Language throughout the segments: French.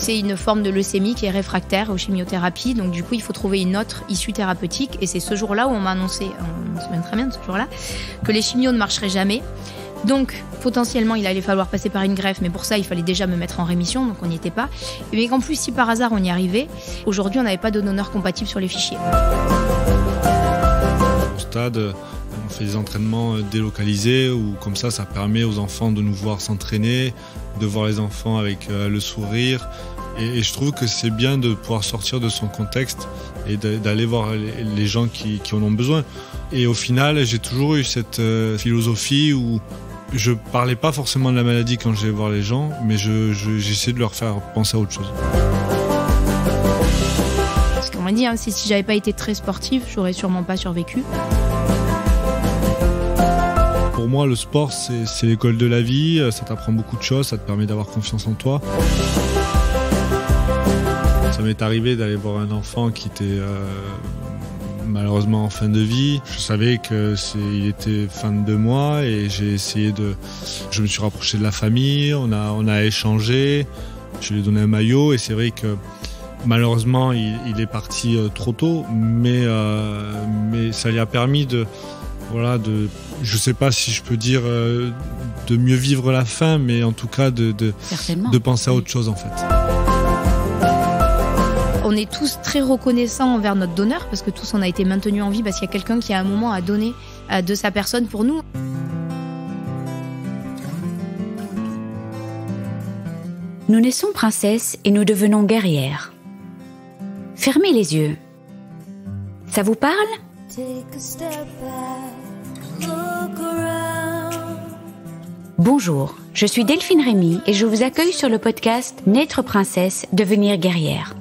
C'est une forme de leucémie qui est réfractaire aux chimiothérapies. Donc du coup, il faut trouver une autre issue thérapeutique. Et c'est ce jour-là où on m'a annoncé, on se souvient très bien de ce jour-là, que les chimios ne marcheraient jamais. Donc, potentiellement, il allait falloir passer par une greffe, mais pour ça, il fallait déjà me mettre en rémission, donc on n'y était pas. Mais qu'en plus, si par hasard on y arrivait, aujourd'hui, on n'avait pas de donneur compatible sur les fichiers. Au stade, on fait des entraînements délocalisés, où comme ça permet aux enfants de nous voir s'entraîner, de voir les enfants avec le sourire. Et je trouve que c'est bien de pouvoir sortir de son contexte et d'aller voir les gens qui en ont besoin. Et au final, j'ai toujours eu cette philosophie où je parlais pas forcément de la maladie quand j'allais voir les gens, mais j'essayais de leur faire penser à autre chose. Parce qu'on m'a dit, si j'avais pas été très sportive, j'aurais sûrement pas survécu. Pour moi, le sport, c'est l'école de la vie, ça t'apprend beaucoup de choses, ça te permet d'avoir confiance en toi. Ça m'est arrivé d'aller voir un enfant qui était malheureusement en fin de vie. Je savais qu'il était fan de moi et je me suis rapproché de la famille, on a échangé, je lui ai donné un maillot et c'est vrai que malheureusement il est parti trop tôt, mais ça lui a permis je sais pas si je peux dire de mieux vivre la fin, mais en tout cas de penser à autre chose en fait. On est tous très reconnaissants envers notre donneur parce que tous on a été maintenus en vie parce qu'il y a quelqu'un qui à un moment a donné de sa personne pour nous. Nous naissons princesses et nous devenons guerrières. Fermez les yeux. Ça vous parle ? Bonjour, je suis Delphine Rémy et je vous accueille sur le podcast Naître princesse, devenir guerrière.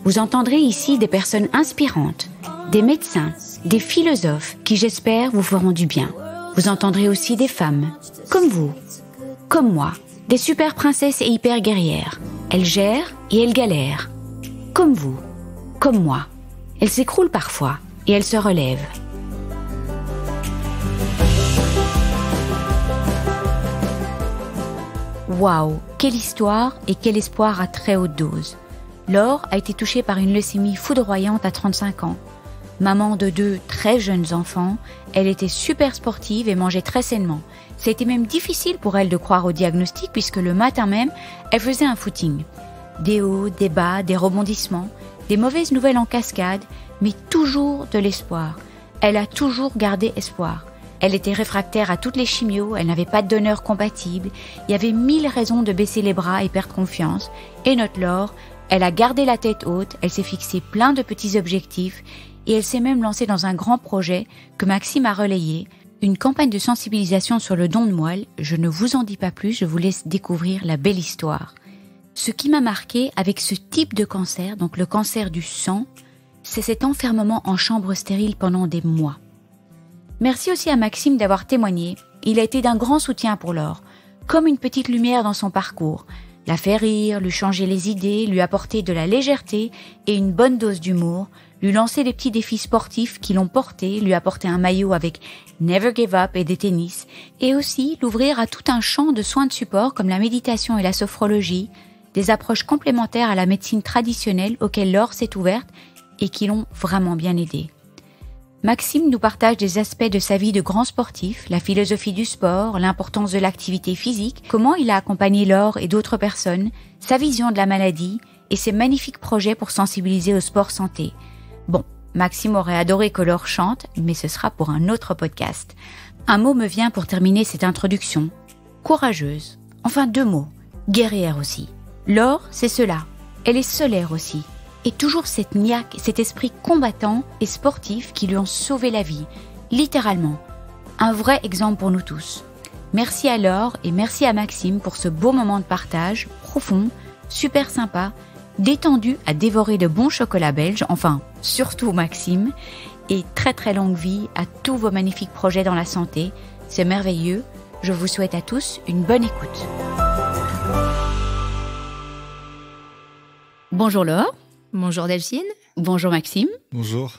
Vous entendrez ici des personnes inspirantes, des médecins, des philosophes qui, j'espère, vous feront du bien. Vous entendrez aussi des femmes, comme vous, comme moi, des super princesses et hyper guerrières. Elles gèrent et elles galèrent. Comme vous, comme moi. Elles s'écroulent parfois et elles se relèvent. Waouh, quelle histoire et quel espoir à très haute dose. Laure a été touchée par une leucémie foudroyante à 35 ans. Maman de 2 très jeunes enfants, elle était super sportive et mangeait très sainement. Ça a été même difficile pour elle de croire au diagnostic puisque le matin même, elle faisait un footing. Des hauts, des bas, des rebondissements, des mauvaises nouvelles en cascade, mais toujours de l'espoir. Elle a toujours gardé espoir. Elle était réfractaire à toutes les chimios, elle n'avait pas de donneur compatible, il y avait 1000 raisons de baisser les bras et perdre confiance. Et notre Laure, elle a gardé la tête haute, elle s'est fixé plein de petits objectifs et elle s'est même lancée dans un grand projet que Maxime a relayé, une campagne de sensibilisation sur le don de moelle. Je ne vous en dis pas plus, je vous laisse découvrir la belle histoire. Ce qui m'a marqué avec ce type de cancer, donc le cancer du sang, c'est cet enfermement en chambre stérile pendant des mois. Merci aussi à Maxime d'avoir témoigné, il a été d'un grand soutien pour Laure, comme une petite lumière dans son parcours. La faire rire, lui changer les idées, lui apporter de la légèreté et une bonne dose d'humour, lui lancer des petits défis sportifs qui l'ont porté, lui apporter un maillot avec Never Give Up et des tennis, et aussi l'ouvrir à tout un champ de soins de support comme la méditation et la sophrologie, des approches complémentaires à la médecine traditionnelle auxquelles Laure s'est ouverte et qui l'ont vraiment bien aidée. Maxime nous partage des aspects de sa vie de grand sportif, la philosophie du sport, l'importance de l'activité physique, comment il a accompagné Laure et d'autres personnes, sa vision de la maladie et ses magnifiques projets pour sensibiliser au sport santé. Bon, Maxime aurait adoré que Laure chante, mais ce sera pour un autre podcast. Un mot me vient pour terminer cette introduction. Courageuse. Enfin 2 mots. Guerrière aussi. Laure, c'est cela. Elle est solaire aussi. Et toujours cette niaque, cet esprit combattant et sportif qui lui ont sauvé la vie, littéralement. Un vrai exemple pour nous tous. Merci à Laure et merci à Maxime pour ce beau moment de partage, profond, super sympa, détendu à dévorer de bons chocolats belges, enfin, surtout Maxime, et très très longue vie à tous vos magnifiques projets dans la santé. C'est merveilleux. Je vous souhaite à tous une bonne écoute. Bonjour Laure. Bonjour Delphine. Bonjour Maxime. Bonjour.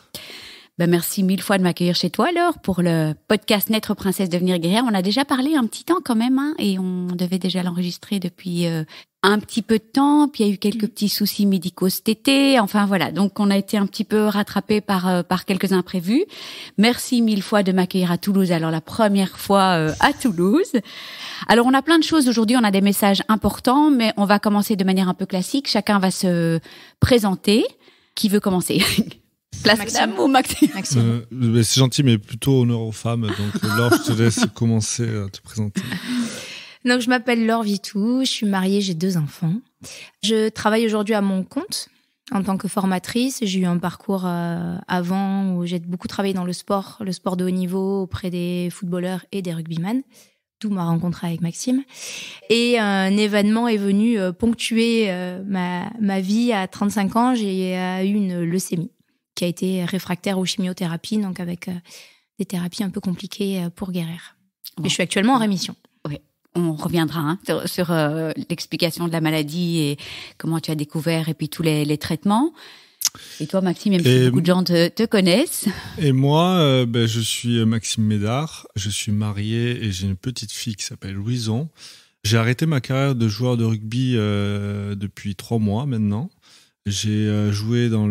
Merci 1000 fois de m'accueillir chez toi, Laure, pour le podcast Naître princesse, devenir guerrière. On a déjà parlé un petit temps quand même, et on devait déjà l'enregistrer depuis un petit peu de temps. Puis il y a eu quelques petits soucis médicaux cet été. Enfin voilà, donc on a été un petit peu rattrapés par quelques imprévus. Merci 1000 fois de m'accueillir à Toulouse. Alors la première fois à Toulouse. Alors on a plein de choses aujourd'hui, on a des messages importants, mais on va commencer de manière un peu classique. Chacun va se présenter. Qui veut commencer? Place Maxime. Ou Maxime? C'est gentil, mais plutôt honneur aux femmes. Donc, Laure, je te laisse commencer à te présenter. Donc, je m'appelle Laure Vitou, je suis mariée, j'ai 2 enfants. Je travaille aujourd'hui à mon compte en tant que formatrice. J'ai eu un parcours avant où j'ai beaucoup travaillé dans le sport de haut niveau auprès des footballeurs et des rugbyman. D'où ma rencontre avec Maxime. Et un événement est venu ponctuer ma vie à 35 ans. J'ai eu une leucémie qui a été réfractaire aux chimiothérapies, donc avec des thérapies un peu compliquées pour guérir. Bon. Et je suis actuellement en rémission. Oui, on reviendra sur l'explication de la maladie et comment tu as découvert et puis tous les traitements. Et toi, Maxime, même si beaucoup de gens te connaissent. Et moi, je suis Maxime Médard. Je suis marié et j'ai une petite fille qui s'appelle Louison. J'ai arrêté ma carrière de joueur de rugby depuis 3 mois maintenant. J'ai joué dans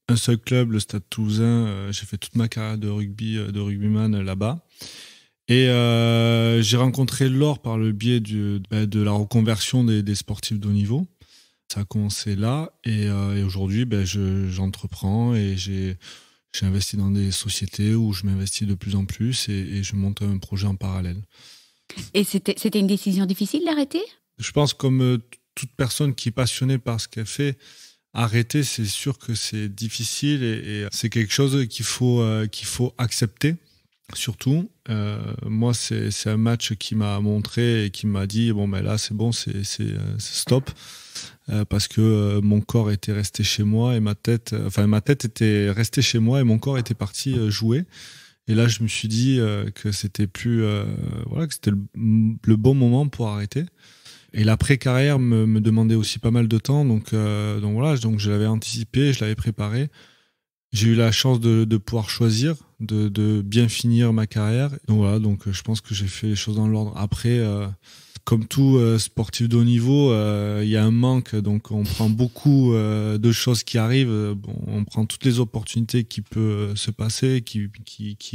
un seul club, le Stade Toulousain. J'ai fait toute ma carrière de rugbyman là-bas. Et j'ai rencontré Laure par le biais de la reconversion des sportifs de haut niveau. Ça a commencé là et aujourd'hui, j'entreprends et j'ai investi dans des sociétés où je m'investis de plus en plus et je monte un projet en parallèle. Et c'était une décision difficile d'arrêter ? Je pense comme toute personne qui est passionnée par ce qu'elle fait, arrêter, c'est sûr que c'est difficile et c'est quelque chose qu'il faut accepter. Surtout, moi, c'est un match qui m'a montré et qui m'a dit là, c'est bon, c'est stop, parce que mon corps était resté chez moi et ma tête était restée chez moi et mon corps était parti jouer. Et là, je me suis dit que c'était plus, que c'était le bon moment pour arrêter. Et l'après-carrière me demandait aussi pas mal de temps, donc je l'avais anticipé, je l'avais préparé. J'ai eu la chance de pouvoir choisir, de bien finir ma carrière. Donc je pense que j'ai fait les choses dans l'ordre. Après, comme tout sportif de haut niveau, il y a un manque, donc on prend beaucoup de choses qui arrivent. On prend toutes les opportunités qui peuvent se passer, qui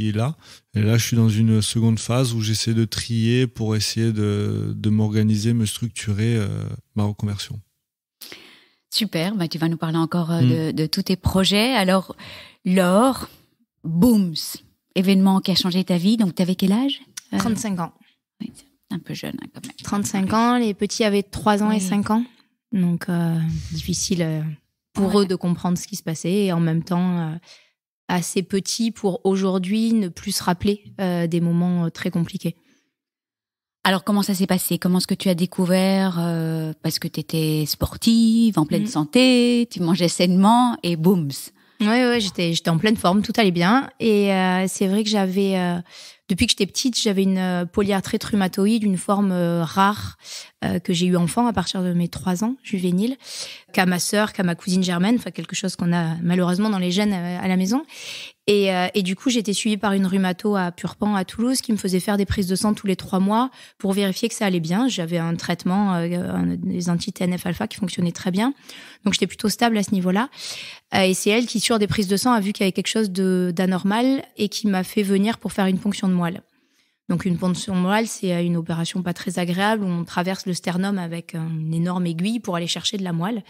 est là. Et là, je suis dans une seconde phase où j'essaie de trier pour essayer de m'organiser, me structurer ma reconversion. Super, tu vas nous parler encore de tous tes projets. Alors, Laure, Booms, événement qui a changé ta vie. Donc, tu avais quel âge ? 35 ans. Oui, c'est un peu jeune quand même. 35 ans, les petits avaient 3 ans et 5 ans. Donc, difficile pour eux de comprendre ce qui se passait. Et en même temps, assez petits pour aujourd'hui ne plus se rappeler des moments très compliqués. Alors, comment ça s'est passé ? Comment est-ce que tu as découvert parce que tu étais sportive, en pleine santé, tu mangeais sainement et booms. Ouais, j'étais en pleine forme, tout allait bien. Et c'est vrai que j'avais, depuis que j'étais petite, j'avais une polyarthrite rhumatoïde, une forme rare que j'ai eu enfant à partir de mes 3 ans, juvénile, qu'à ma sœur, qu'à ma cousine germaine, enfin quelque chose qu'on a malheureusement dans les gènes à la maison. Et du coup, j'étais suivie par une rhumato à Purpan, à Toulouse, qui me faisait faire des prises de sang tous les 3 mois pour vérifier que ça allait bien. J'avais un traitement, des anti-TNF-alpha qui fonctionnaient très bien. Donc, j'étais plutôt stable à ce niveau-là. Et c'est elle qui, sur des prises de sang, a vu qu'il y avait quelque chose d'anormal et qui m'a fait venir pour faire une ponction de moelle. Donc, une ponction de moelle, c'est une opération pas très agréable où on traverse le sternum avec une énorme aiguille pour aller chercher de la moelle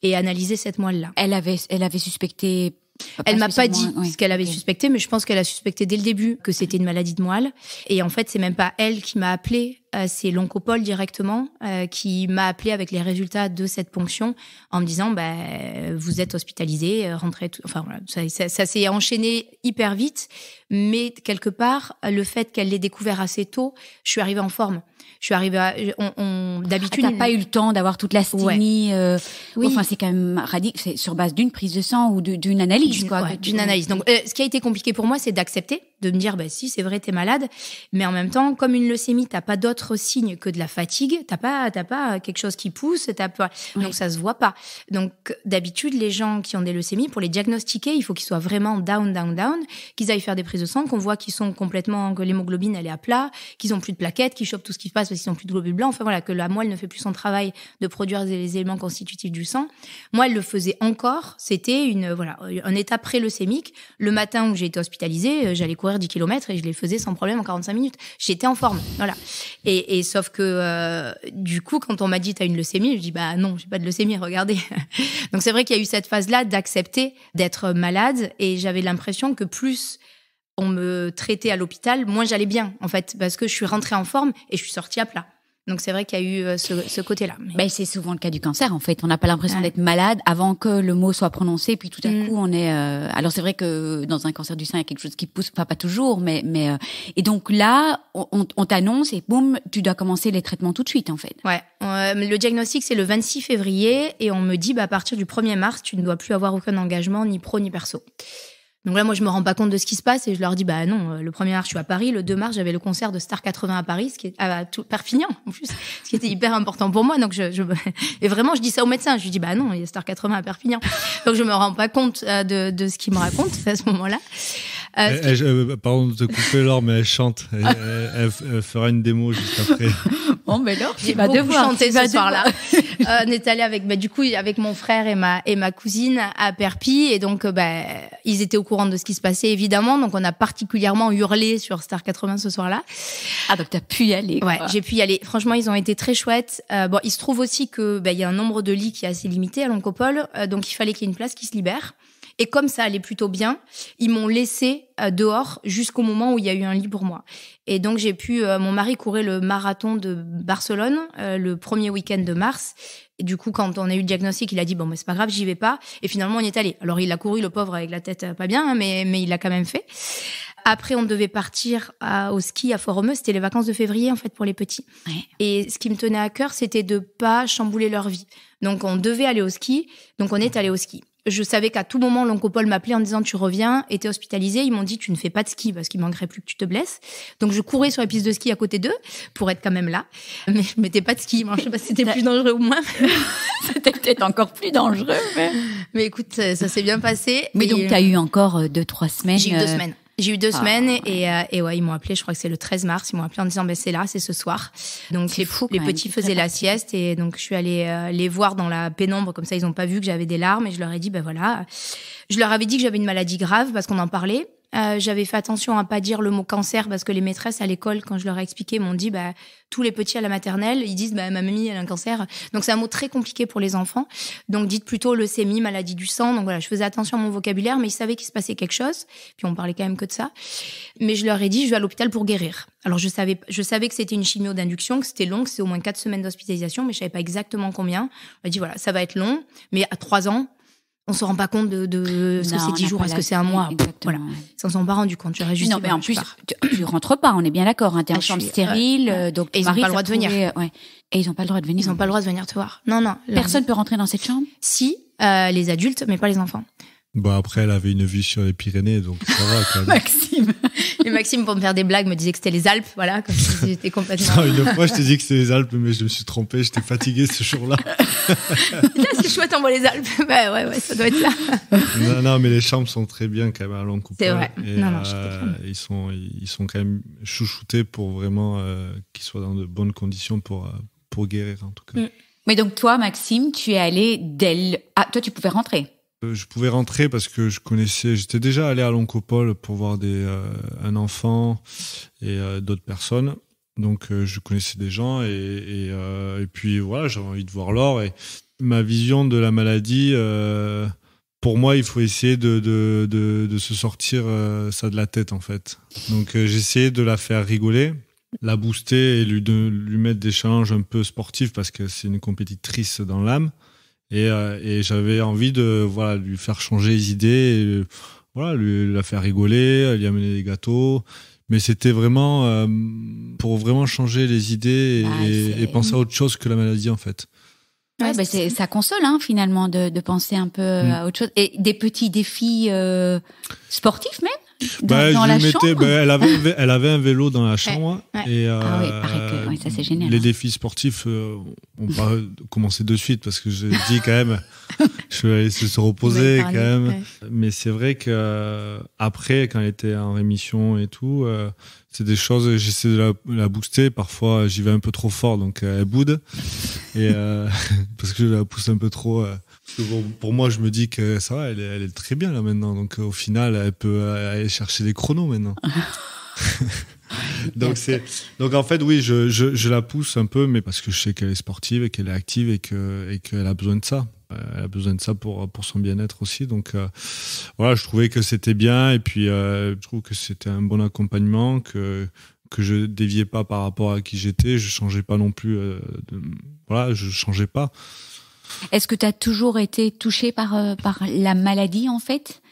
et analyser cette moelle-là. Elle avait suspecté... Elle m'a pas dit ce qu'elle avait suspecté, mais je pense qu'elle a suspecté dès le début que c'était une maladie de moelle. Et en fait, c'est même pas elle qui m'a appelée, c'est l'oncopole directement qui m'a appelée avec les résultats de cette ponction en me disant vous êtes hospitalisée, rentrez. Enfin voilà, ça s'est enchaîné hyper vite, mais quelque part le fait qu'elle l'ait découvert assez tôt, je suis arrivée en forme. Je suis arrivée d'habitude. T'as pas eu le temps d'avoir toute la sténie. Oui. Enfin, c'est quand même radical. C'est sur base d'une prise de sang ou d'une analyse, d'une analyse. Donc, ce qui a été compliqué pour moi, c'est d'accepter de me dire, si, c'est vrai, t'es malade. Mais en même temps, comme une leucémie, t'as pas d'autres signes que de la fatigue. T'as pas quelque chose qui pousse. Donc, ça se voit pas. Donc, d'habitude, les gens qui ont des leucémies, pour les diagnostiquer, il faut qu'ils soient vraiment down, qu'ils aillent faire des prises de sang, qu'on voit qu'ils sont que l'hémoglobine, elle est à plat, qu'ils ont plus de plaquettes, qu'ils chopent tout ce qui se passe parce qu'ils ont plus de globules blancs. Enfin, voilà, que la moelle ne fait plus son travail de produire les éléments constitutifs du sang. Moi, elle le faisait encore. C'était un état pré-leucémique. Le matin où j'ai été hospitalisée, j'allais courir 10 km et je les faisais sans problème en 45 minutes. J'étais en forme, voilà. Et sauf que, du coup, quand on m'a dit t'as une leucémie, je dis non, j'ai pas de leucémie, regardez. Donc c'est vrai qu'il y a eu cette phase-là d'accepter d'être malade et j'avais l'impression que plus on me traitait à l'hôpital, moins j'allais bien, en fait, parce que je suis rentrée en forme et je suis sortie à plat. Donc c'est vrai qu'il y a eu ce côté-là. C'est souvent le cas du cancer en fait. On n'a pas l'impression d'être malade avant que le mot soit prononcé, puis tout à coup on est. Alors c'est vrai que dans un cancer du sein il y a quelque chose qui pousse, pas toujours, mais et donc là on t'annonce et boum, tu dois commencer les traitements tout de suite en fait. Ouais. Le diagnostic c'est le 26 février et on me dit à partir du 1er mars tu ne dois plus avoir aucun engagement ni pro ni perso. Donc là, moi, je me rends pas compte de ce qui se passe et je leur dis, non, le 1er mars, je suis à Paris. Le 2 mars, j'avais le concert de Star 80 à Paris, à Perpignan, en plus, ce qui était hyper important pour moi. Donc, et vraiment, je dis ça au médecin. Je lui dis, non, il y a Star 80 à Perpignan. Donc, je me rends pas compte de ce qu'il me raconte à ce moment-là. Pardon de te couper, Laure, mais elle chante. Elle fera une démo juste après. Bon, mais Laure, j'ai beaucoup chanté ce soir-là. On est allé avec mon frère et ma cousine à Perpi, et donc ils étaient au courant de ce qui se passait évidemment. Donc on a particulièrement hurlé sur Star 80 ce soir-là. Ah donc t'as pu y aller. Ouais, j'ai pu y aller. Franchement, ils ont été très chouettes. Il se trouve aussi que il y a un nombre de lits qui est assez limité à l'Oncopole, donc il fallait qu'il y ait une place qui se libère. Et comme ça allait plutôt bien, ils m'ont laissé dehors jusqu'au moment où il y a eu un lit pour moi. Et donc j'ai pu, mon mari courait le marathon de Barcelone le premier week-end de mars. Et du coup, quand on a eu le diagnostic, il a dit mais c'est pas grave, j'y vais pas. Et finalement, on y est allé. Alors il a couru, le pauvre, avec la tête pas bien, mais il l'a quand même fait. Après, on devait partir au ski à Fort-Romeu. C'était les vacances de février, en fait, pour les petits. Ouais. Et ce qui me tenait à cœur, c'était de pas chambouler leur vie. Donc, on devait aller au ski. Donc, on est allé au ski. Je savais qu'à tout moment, l'Oncopole m'appelait en disant tu reviens et t'es hospitalisé. Ils m'ont dit tu ne fais pas de ski parce qu'il manquerait plus que tu te blesses. Donc je courais sur les pistes de ski à côté d'eux pour être quand même là. Mais je mettais pas de ski. Moi, je sais pas si c'était plus dangereux ou moins. C'était peut-être encore plus dangereux. Mais écoute, ça s'est bien passé. Mais donc t'as eu encore 2-3 semaines. J'ai eu 2 semaines. J'ai eu 2 semaines et ouais, ils m'ont appelé, je crois que c'est le 13 mars, ils m'ont appelé en disant c'est là, c'est ce soir. Donc les petits faisaient la sieste et donc je suis allée les voir dans la pénombre, comme ça ils ont pas vu que j'avais des larmes et je leur ai dit voilà, je leur avais dit que j'avais une maladie grave parce qu'on en parlait. J'avais fait attention à pas dire le mot cancer parce que les maîtresses à l'école, quand je leur ai expliqué, m'ont dit tous les petits à la maternelle, ils disent ma mamie elle a un cancer. Donc c'est un mot très compliqué pour les enfants. Donc dites plutôt leucémie, maladie du sang. Donc voilà, je faisais attention à mon vocabulaire, mais ils savaient qu'il se passait quelque chose. Puis on parlait quand même que de ça. Mais je leur ai dit je vais à l'hôpital pour guérir. Alors je savais que c'était une chimio d'induction, que c'était long, que c'était au moins 4 semaines d'hospitalisation, mais je savais pas exactement combien. On m'a dit voilà, ça va être long, mais à 3 ans. On se rend pas compte de ce que c'est 10 jours, est-ce que c'est un mois. Voilà. Ça, on s'en pas rendu compte. J'aurais juste non, mais en plus, tu rentres pas, on est bien d'accord, hein. T'es en chambre stérile, donc et ils ont pas le droit de venir. Ouais. Et ils ont pas le droit de venir. Ils ont pas le droit de venir te voir. Non. Personne peut rentrer dans cette chambre? Si, les adultes, mais pas les enfants. Après, elle avait une vue sur les Pyrénées, donc ça va quand même. Maxime. Et Maxime, pour me faire des blagues, me disait que c'était les Alpes, voilà, comme si j'étais complètement... Non, une fois, je t'ai dit que c'était les Alpes, mais je me suis trompé, j'étais fatigué ce jour-là. Là, c'est chouette, on voit les Alpes. Ouais, ça doit être là. Non, mais les chambres sont très bien quand même à l'Oncopole. C'est vrai. Et, ils sont quand même chouchoutés pour vraiment qu'ils soient dans de bonnes conditions pour guérir, en tout cas. Mais donc, toi, Maxime, tu es allé toi, tu pouvais rentrer? Je pouvais rentrer parce que j'étais déjà allé à l'Oncopole pour voir un enfant et d'autres personnes. Donc, je connaissais des gens et puis voilà, j'avais envie de voir Laure et ma vision de la maladie, pour moi, il faut essayer de se sortir ça de la tête, en fait. Donc, j'essayais de la faire rigoler, la booster et lui mettre des challenges un peu sportifs parce que c'est une compétitrice dans l'âme. Et j'avais envie de lui faire changer les idées, et, la faire rigoler, lui amener des gâteaux. Mais c'était vraiment pour vraiment changer les idées et penser à autre chose que la maladie, en fait. Ouais, ça console, hein, finalement, de penser un peu à autre chose. Et des petits défis sportifs même? dans la chambre. Elle avait un vélo dans la chambre. Ouais. Et, pareil que ça c'est génial. Les défis sportifs ont pas commencé de suite parce que j'ai dit quand même, je vais laisser se reposer quand même. Ouais. Mais c'est vrai que après, quand elle était en rémission et tout, c'est des choses, j'essaie de la booster. Parfois, j'y vais un peu trop fort, donc elle boude. Et parce que je la pousse un peu trop. Pour moi, je me dis que ça va, elle est très bien là maintenant. Donc au final, elle peut aller chercher des chronos maintenant. donc en fait, oui, je la pousse un peu, mais parce que je sais qu'elle est sportive et qu'elle est active et qu'elle a besoin de ça. Elle a besoin de ça pour son bien-être aussi. Donc voilà, je trouvais que c'était bien et puis je trouve que c'était un bon accompagnement, que je déviais pas par rapport à qui j'étais, je changeais pas non plus. Je changeais pas. Est-ce que tu as toujours été touché par la maladie en fait ?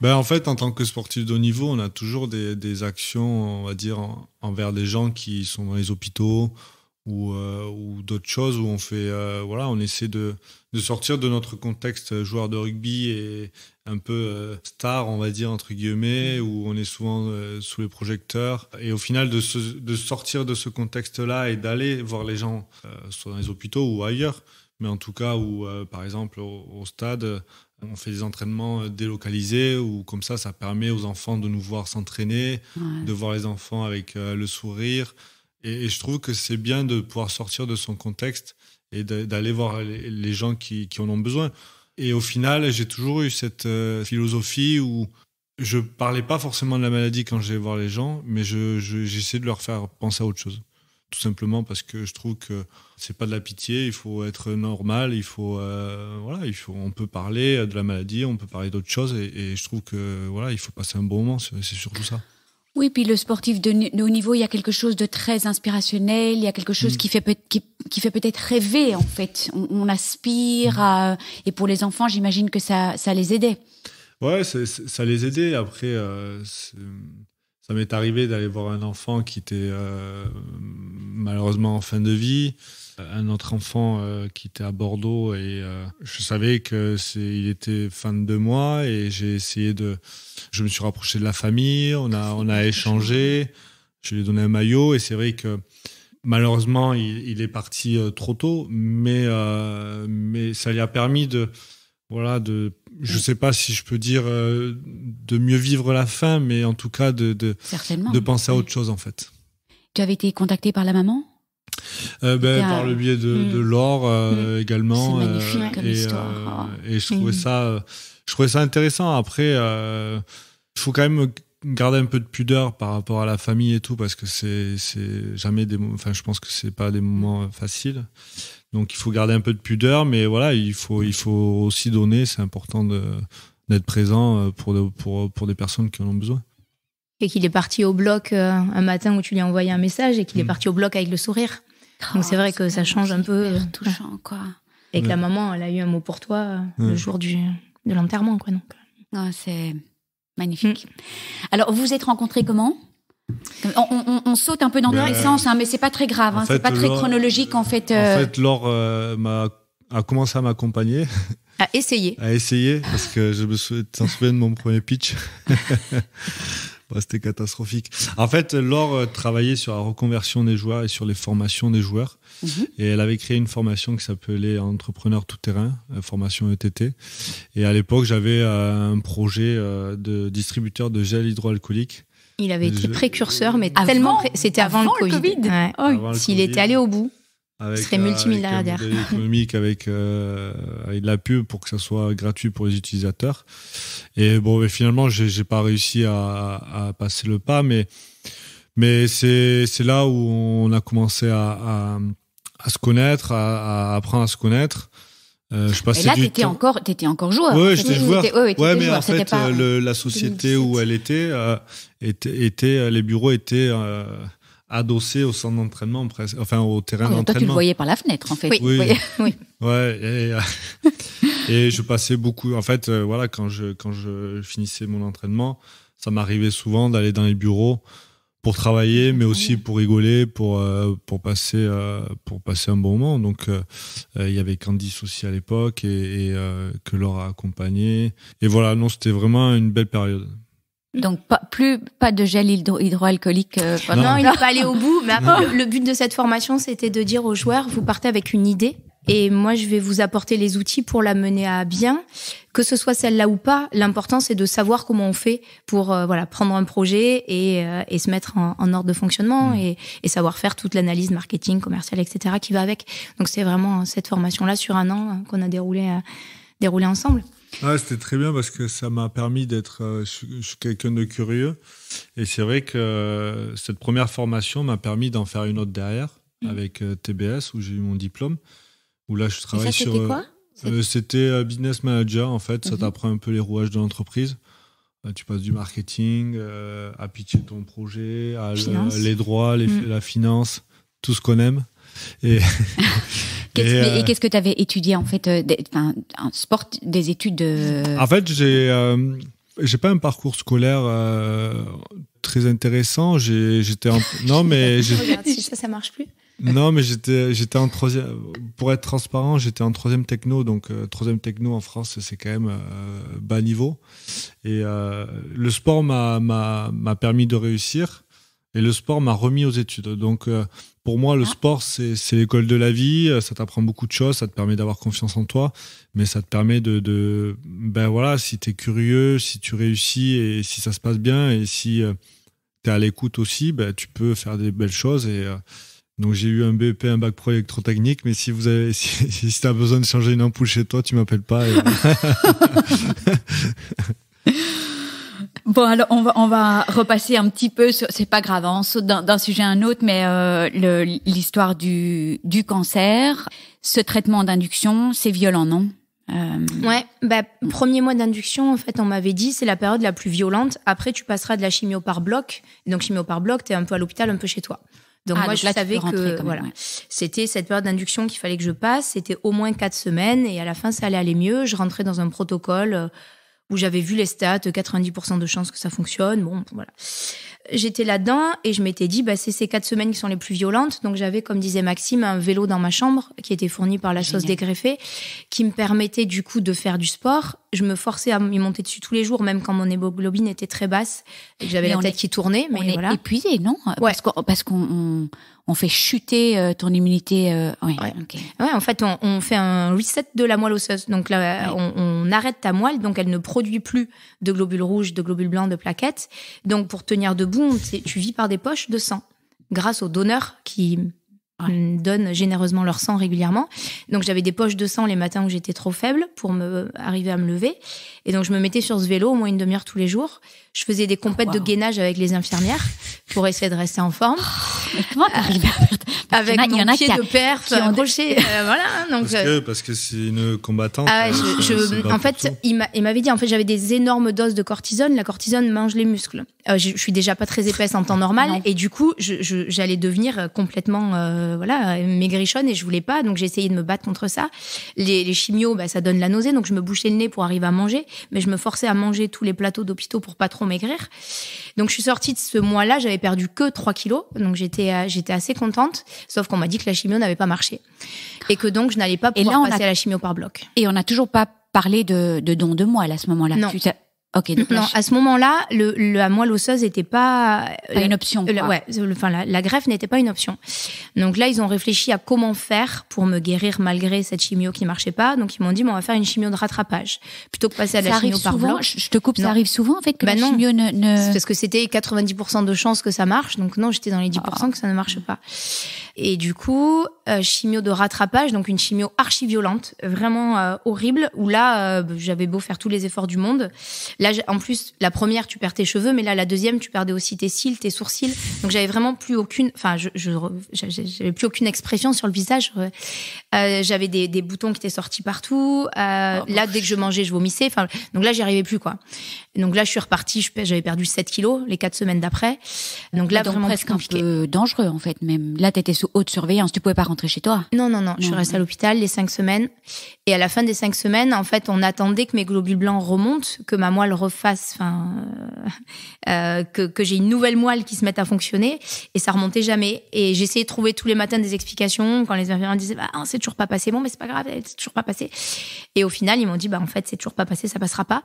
En fait, en tant que sportif de haut niveau, on a toujours des actions, on va dire, envers des gens qui sont dans les hôpitaux ou d'autres choses où on fait, on essaie de sortir de notre contexte joueur de rugby et un peu star, on va dire, entre guillemets, où on est souvent sous les projecteurs. Et au final, de sortir de ce contexte-là et d'aller voir les gens, soit dans les hôpitaux ou ailleurs, mais en tout cas, où, par exemple, au stade, on fait des entraînements délocalisés, où comme ça permet aux enfants de nous voir s'entraîner, de voir les enfants avec le sourire. Et je trouve que c'est bien de pouvoir sortir de son contexte et d'aller voir les gens qui en ont besoin. Et au final, j'ai toujours eu cette philosophie où je parlais pas forcément de la maladie quand j'allais voir les gens, mais j'essaie de leur faire penser à autre chose. Tout simplement parce que je trouve que c'est pas de la pitié, il faut être normal, on peut parler de la maladie, on peut parler d'autres choses et je trouve que il faut passer un bon moment, c'est surtout ça. Oui, puis le sportif de haut niveau, il y a quelque chose de très inspirationnel, il y a quelque chose qui fait peut-être rêver en fait. On aspire à, et pour les enfants, j'imagine que ça les aidait. Ouais, ça les aidait. Après, ça m'est arrivé d'aller voir un enfant qui était malheureusement en fin de vie, un autre enfant qui était à Bordeaux et je savais il était fan de moi et je me suis rapproché de la famille, on a échangé, je lui ai donné un maillot et c'est vrai que malheureusement il est parti trop tôt, mais ça lui a permis je sais pas si je peux dire de mieux vivre la fin, mais en tout cas de penser à autre chose en fait. Tu avais été contacté par la maman ? Par le biais de Laure également. C'est magnifique comme histoire. Et je trouvais ça intéressant. Après, il faut quand même garder un peu de pudeur par rapport à la famille et tout, parce que c'est jamais je pense que c'est pas des moments faciles. Donc il faut garder un peu de pudeur, mais voilà, il faut aussi donner. C'est important d'être présent pour des personnes qui en ont besoin. Et qu'il est parti au bloc un matin où tu lui as envoyé un message et qu'il est parti au bloc avec le sourire. Donc c'est vrai que ça change un peu. Touchant, quoi. Et que la maman, elle a eu un mot pour toi le jour de l'enterrement, quoi. Donc. C'est magnifique. Alors, vous vous êtes rencontrés comment ? On saute un peu dans tous les sens, mais c'est pas très grave. C'est pas très chronologique en fait. En fait, Laure a commencé à m'accompagner. À essayer, parce que je me souviens de mon premier pitch. C'était catastrophique. En fait, Laure travaillait sur la reconversion des joueurs et sur les formations des joueurs. Et elle avait créé une formation qui s'appelait Entrepreneur tout-terrain, formation ETT. Et à l'époque, j'avais un projet de distributeur de gel hydroalcoolique. Il avait été précurseur, mais c'était avant le Covid. Ouais. S'il était allé au bout, il serait multimilliardaire. Avec un modèle économique, avec de la pub pour que ça soit gratuit pour les utilisateurs. Et bon, finalement, j'ai pas réussi à passer le pas, mais c'est là où on a commencé à se connaître, à apprendre à se connaître. Je passais et là, t'étais encore joueur. Oui, j'étais joueur. Mais joueur. En fait, la société 2017. Où elle était, les bureaux étaient adossés au centre d'entraînement, au terrain d'entraînement. Toi, tu le voyais par la fenêtre, en fait. Oui. Ouais. Et je passais beaucoup. En fait, quand je finissais mon entraînement, ça m'arrivait souvent d'aller dans les bureaux pour travailler, mais aussi pour rigoler, pour passer un bon moment. Donc, il y avait Candice aussi à l'époque et que Laure a accompagné. Et voilà, non, c'était vraiment une belle période. Donc pas de gel hydroalcoolique. Non, il n'est pas allé au bout. Mais après, le but de cette formation, c'était de dire aux joueurs, vous partez avec une idée. Et moi, je vais vous apporter les outils pour la mener à bien, que ce soit celle-là ou pas. L'important, c'est de savoir comment on fait pour prendre un projet et se mettre en ordre de fonctionnement et savoir faire toute l'analyse marketing, commerciale, etc. qui va avec. Donc, c'est vraiment cette formation-là sur 1 an qu'on a déroulé ensemble. Ouais, c'était très bien parce que ça m'a permis d'être... je suis quelqu'un de curieux. Et c'est vrai que cette première formation m'a permis d'en faire une autre derrière avec TBS où j'ai eu mon diplôme. Où là, je travaille sur... C'était quoi C'était business manager, en fait. Ça t'apprend un peu les rouages de l'entreprise. Tu passes du marketing, à pitcher ton projet, à les droits, la finance, tout ce qu'on aime. Et qu'est-ce que tu avais étudié, en fait, un sport, des études de... En fait, j'ai pas un parcours scolaire très intéressant. Non, mais... Regarde, si ça marche plus. Non, mais j'étais en 3e. Pour être transparent, j'étais en 3e techno. Donc, 3e techno en France, c'est quand même bas niveau. Et le sport m'a permis de réussir. Et le sport m'a remis aux études. Donc, pour moi, le sport, c'est l'école de la vie. Ça t'apprend beaucoup de choses. Ça te permet d'avoir confiance en toi. Mais ça te permet si t'es curieux, si tu réussis et si ça se passe bien et si t'es à l'écoute aussi, tu peux faire des belles choses. Et donc, j'ai eu un BEP, un bac pro électrotechnique, mais si t'as besoin de changer une ampoule chez toi, tu m'appelles pas. Bon, alors on va repasser un petit peu sur, c'est pas grave, on saute d'un sujet à un autre, mais l'histoire du cancer, ce traitement d'induction, c'est violent, non? Ouais, premier mois d'induction, en fait, on m'avait dit, c'est la période la plus violente. Après, tu passeras de la chimio par bloc. Et donc, chimio par bloc, t'es un peu à l'hôpital, un peu chez toi. Donc moi, je savais que c'était cette période d'induction qu'il fallait que je passe. C'était au moins 4 semaines et à la fin, ça allait aller mieux. Je rentrais dans un protocole où j'avais vu les stats, 90% de chances que ça fonctionne. Bon, voilà. J'étais là-dedans et je m'étais dit, c'est ces 4 semaines qui sont les plus violentes. Donc j'avais, comme disait Maxime, un vélo dans ma chambre qui était fourni par la sauce dégreffée, qui me permettait du coup de faire du sport. Je me forçais à m'y monter dessus tous les jours, même quand mon hémoglobine était très basse et que j'avais la tête qui tournait. Mais on est épuisé, non? Ouais. Parce qu'on fait chuter ton immunité. Ouais. Okay. Ouais, en fait, on fait un reset de la moelle osseuse. Donc là, on arrête ta moelle, donc elle ne produit plus de globules rouges, de globules blancs, de plaquettes. Donc pour tenir debout, tu vis par des poches de sang, grâce aux donneurs qui donnent généreusement leur sang régulièrement. Donc j'avais des poches de sang les matins où j'étais trop faible pour arriver à me lever. Et donc je me mettais sur ce vélo au moins une demi-heure tous les jours. Je faisais des compètes de gainage avec les infirmières pour essayer de rester en forme. Mais comment t'arrives à faire avec mon pied de perf accroché, voilà. Donc parce que c'est une combattante. En fait, il m'avait dit, en fait, j'avais des énormes doses de cortisone. La cortisone mange les muscles. Je suis déjà pas très épaisse en temps normal, et du coup, j'allais devenir complètement, maigrichonne, et je voulais pas. Donc j'ai essayé de me battre contre ça. Les chimios, ça donne la nausée, donc je me bouchais le nez pour arriver à manger, mais je me forçais à manger tous les plateaux d'hôpitaux pour pas trop maigrir. Donc je suis sortie de ce mois-là, j'avais perdu que 3 kilos, donc j'étais assez contente. Sauf qu'on m'a dit que la chimio n'avait pas marché. Et que donc, je n'allais pas pouvoir passer à la chimio par bloc. Et on n'a toujours pas parlé de don de moelle à ce moment-là. Non. Ok. Donc non, à ce moment-là, la moelle osseuse n'était pas une option. La greffe n'était pas une option. Donc là, ils ont réfléchi à comment faire pour me guérir malgré cette chimio qui marchait pas. Donc ils m'ont dit, on va faire une chimio de rattrapage plutôt que passer à la chimio par bloc. Je te coupe, ça arrive souvent en fait que la chimio ne. C'est parce que c'était 90% de chances que ça marche. Donc non, j'étais dans les 10% que ça ne marche pas. Et du coup, chimio de rattrapage, donc une chimio archi violente, vraiment horrible. Où là, j'avais beau faire tous les efforts du monde. Là, en plus, la première, tu perds tes cheveux, mais là, la deuxième, tu perdais aussi tes cils, tes sourcils. Donc, j'avais vraiment plus aucune, j'avais plus aucune expression sur le visage. J'avais des boutons qui étaient sortis partout. Là, dès que je mangeais, je vomissais. Donc là, j'y arrivais plus, quoi. Donc là, je suis repartie, j'avais perdu 7 kilos les 4 semaines d'après. Donc là, vraiment presque un peu dangereux, en fait, même. Là, t'étais sous haute surveillance, tu pouvais pas rentrer chez toi. Non. Je suis restée à l'hôpital les 5 semaines. Et à la fin des 5 semaines, en fait, on attendait que mes globules blancs remontent, que ma moelle refasse, que j'ai une nouvelle moelle qui se mette à fonctionner. Et ça remontait jamais. Et j'essayais de trouver tous les matins des explications quand les infirmières disaient, c'est toujours pas passé. Bon, mais c'est pas grave, c'est toujours pas passé. Et au final, ils m'ont dit, en fait, c'est toujours pas passé, ça passera pas.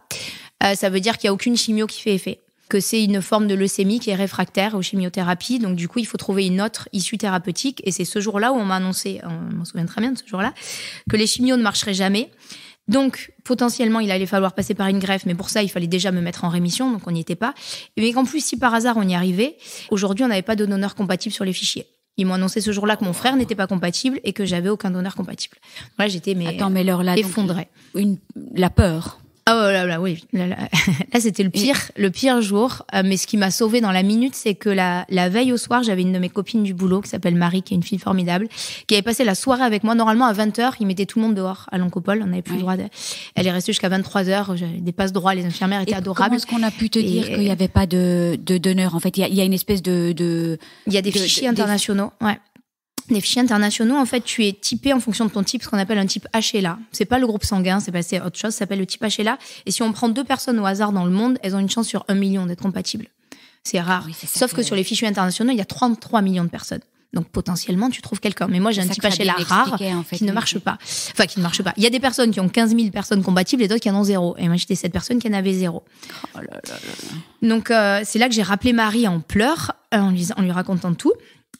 Ça veut dire qu'il y a aucune chimio qui fait effet. que c'est une forme de leucémie qui est réfractaire aux chimiothérapies. Donc, du coup, il faut trouver une autre issue thérapeutique. Et c'est ce jour-là où on m'a annoncé, on m'en souvient très bien de ce jour-là, que les chimios ne marcheraient jamais. Donc, potentiellement, il allait falloir passer par une greffe, mais pour ça, il fallait déjà me mettre en rémission, donc on n'y était pas. Mais qu'en plus, si par hasard on y arrivait, aujourd'hui, on n'avait pas de donneur compatible sur les fichiers. Ils m'ont annoncé ce jour-là que mon frère n'était pas compatible et que j'avais aucun donneur compatible. Là, j'étais effondrée. La peur. Ah là, oui. Là, c'était le pire jour. Mais ce qui m'a sauvée dans la minute, c'est que la veille au soir, j'avais une de mes copines du boulot qui s'appelle Marie, qui est une fille formidable, qui avait passé la soirée avec moi. Normalement, à 20h, ils mettaient tout le monde dehors à l'Oncopole. On n'avait plus le droit Elle est restée jusqu'à 23h. J'avais des passe droits. Les infirmières étaient adorables. Comment est-ce qu'on a pu te dire qu'il n'y avait pas de donneur? En fait, il y a une espèce de... Il y a des fichiers internationaux. Ouais. Les fichiers internationaux, en fait, tu es typé en fonction de ton type, ce qu'on appelle un type HLA. C'est pas le groupe sanguin, c'est autre chose, ça s'appelle le type HLA. Et si on prend 2 personnes au hasard dans le monde, elles ont une chance sur 1 million d'être compatibles. C'est rare. Oui, sauf que sur les fichiers internationaux, il y a 33 millions de personnes. Donc, potentiellement, tu trouves quelqu'un. Mais moi, j'ai un type HLA rare qui ne marche pas. Enfin, qui ne marche pas. Il y a des personnes qui ont 15 000 personnes compatibles et d'autres qui en ont 0. Et moi, j'étais cette personne qui en avait 0. Oh là là là. Donc, c'est là que j'ai rappelé Marie en pleurs, en lui racontant tout.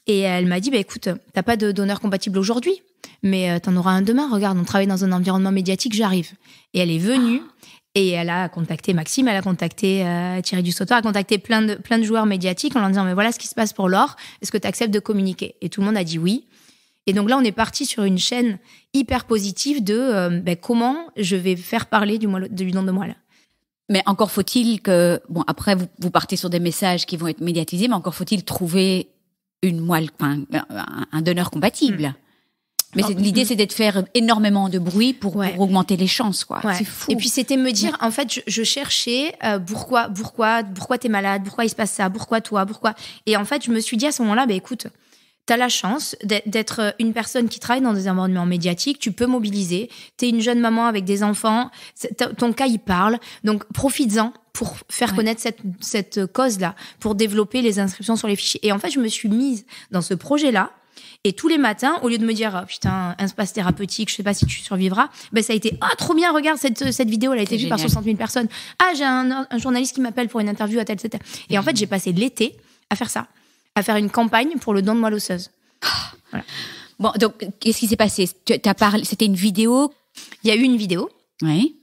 Et elle m'a dit, écoute, t'as pas de donneur compatible aujourd'hui, mais t'en auras un demain. Regarde, on travaille dans un environnement médiatique, j'arrive. Et elle est venue et elle a contacté Maxime, elle a contacté Thierry Dussautoir, elle a contacté plein de joueurs médiatiques en leur disant, mais voilà ce qui se passe pour Laure, est-ce que t'acceptes de communiquer? Et tout le monde a dit oui. Et donc là, on est parti sur une chaîne hyper positive de comment je vais faire parler du don de moelle. Mais encore faut-il que, après vous partez sur des messages qui vont être médiatisés, mais encore faut-il trouver une moelle, un donneur compatible. Mais l'idée, c'est de faire énormément de bruit pour augmenter les chances, quoi. Ouais. C'est fou. Et puis, c'était me dire, en fait, je cherchais pourquoi t'es malade, pourquoi il se passe ça, pourquoi toi, pourquoi. Et en fait, je me suis dit à ce moment-là, écoute, t'as la chance d'être une personne qui travaille dans des environnements médiatiques, tu peux mobiliser, t'es une jeune maman avec des enfants, ton cas, il parle, donc profites-en pour faire connaître cette cause-là, pour développer les inscriptions sur les fichiers. Et en fait, je me suis mise dans ce projet-là, et tous les matins, au lieu de me dire « putain, un espace thérapeutique, je sais pas si tu survivras », ça a été « ah, trop bien, regarde, cette vidéo, elle a été vue par 60 000 personnes. Ah, j'ai un journaliste qui m'appelle pour une interview à tel, tel. » Et en fait, j'ai passé l'été à faire ça, à faire une campagne pour le don de moelle osseuse. Voilà. Bon, donc, qu'est-ce qui s'est passé? T'as parlé, c'était une vidéo? Il y a eu une vidéo. Oui.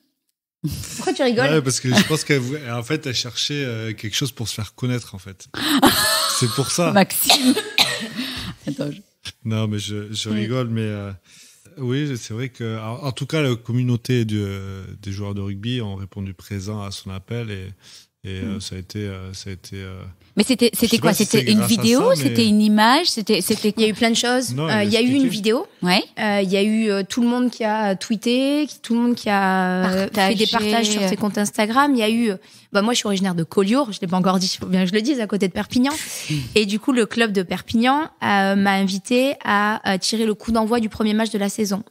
Pourquoi tu rigoles? Parce que je pense qu'en fait, elle cherchait quelque chose pour se faire connaître, en fait. C'est pour ça. Maxime. Attends. Non, mais je rigole, mais oui, c'est vrai que, en tout cas, la communauté des joueurs de rugby ont répondu présent à son appel et ça a été. Mais c'était quoi? C'était une vidéo? Ça, c'était une image? C'était. Il y a eu plein de choses. Il y a eu une vidéo. Ouais. Il y a eu tout le monde qui a tweeté, tout le monde qui a fait des partages sur ses comptes Instagram. Il y a eu. Moi, je suis originaire de Collioure. Je l'ai pas encore dit. Il faut bien que je le dise, à côté de Perpignan. Et du coup, le club de Perpignan m'a invité à tirer le coup d'envoi du premier match de la saison.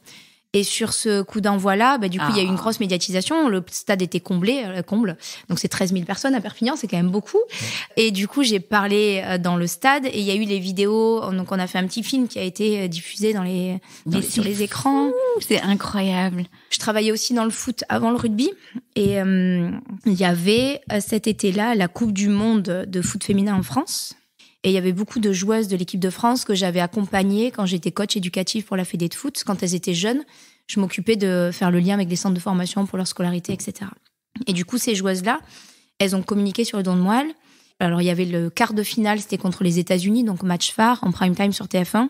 Et sur ce coup d'envoi-là, du coup, il y a eu une grosse médiatisation. Le stade était comble. Donc, c'est 13 000 personnes à Perpignan. C'est quand même beaucoup. Et du coup, j'ai parlé dans le stade et il y a eu les vidéos. Donc, on a fait un petit film qui a été diffusé sur les écrans. C'est incroyable. Je travaillais aussi dans le foot avant le rugby. Et il y avait cet été-là la Coupe du Monde de foot féminin en France. Et il y avait beaucoup de joueuses de l'équipe de France que j'avais accompagnées quand j'étais coach éducatif pour la fédé de foot. Quand elles étaient jeunes, je m'occupais de faire le lien avec les centres de formation pour leur scolarité, etc. Et du coup, ces joueuses-là, elles ont communiqué sur le don de moelle. Alors, il y avait le quart de finale, c'était contre les États-Unis, donc match phare en prime time sur TF1.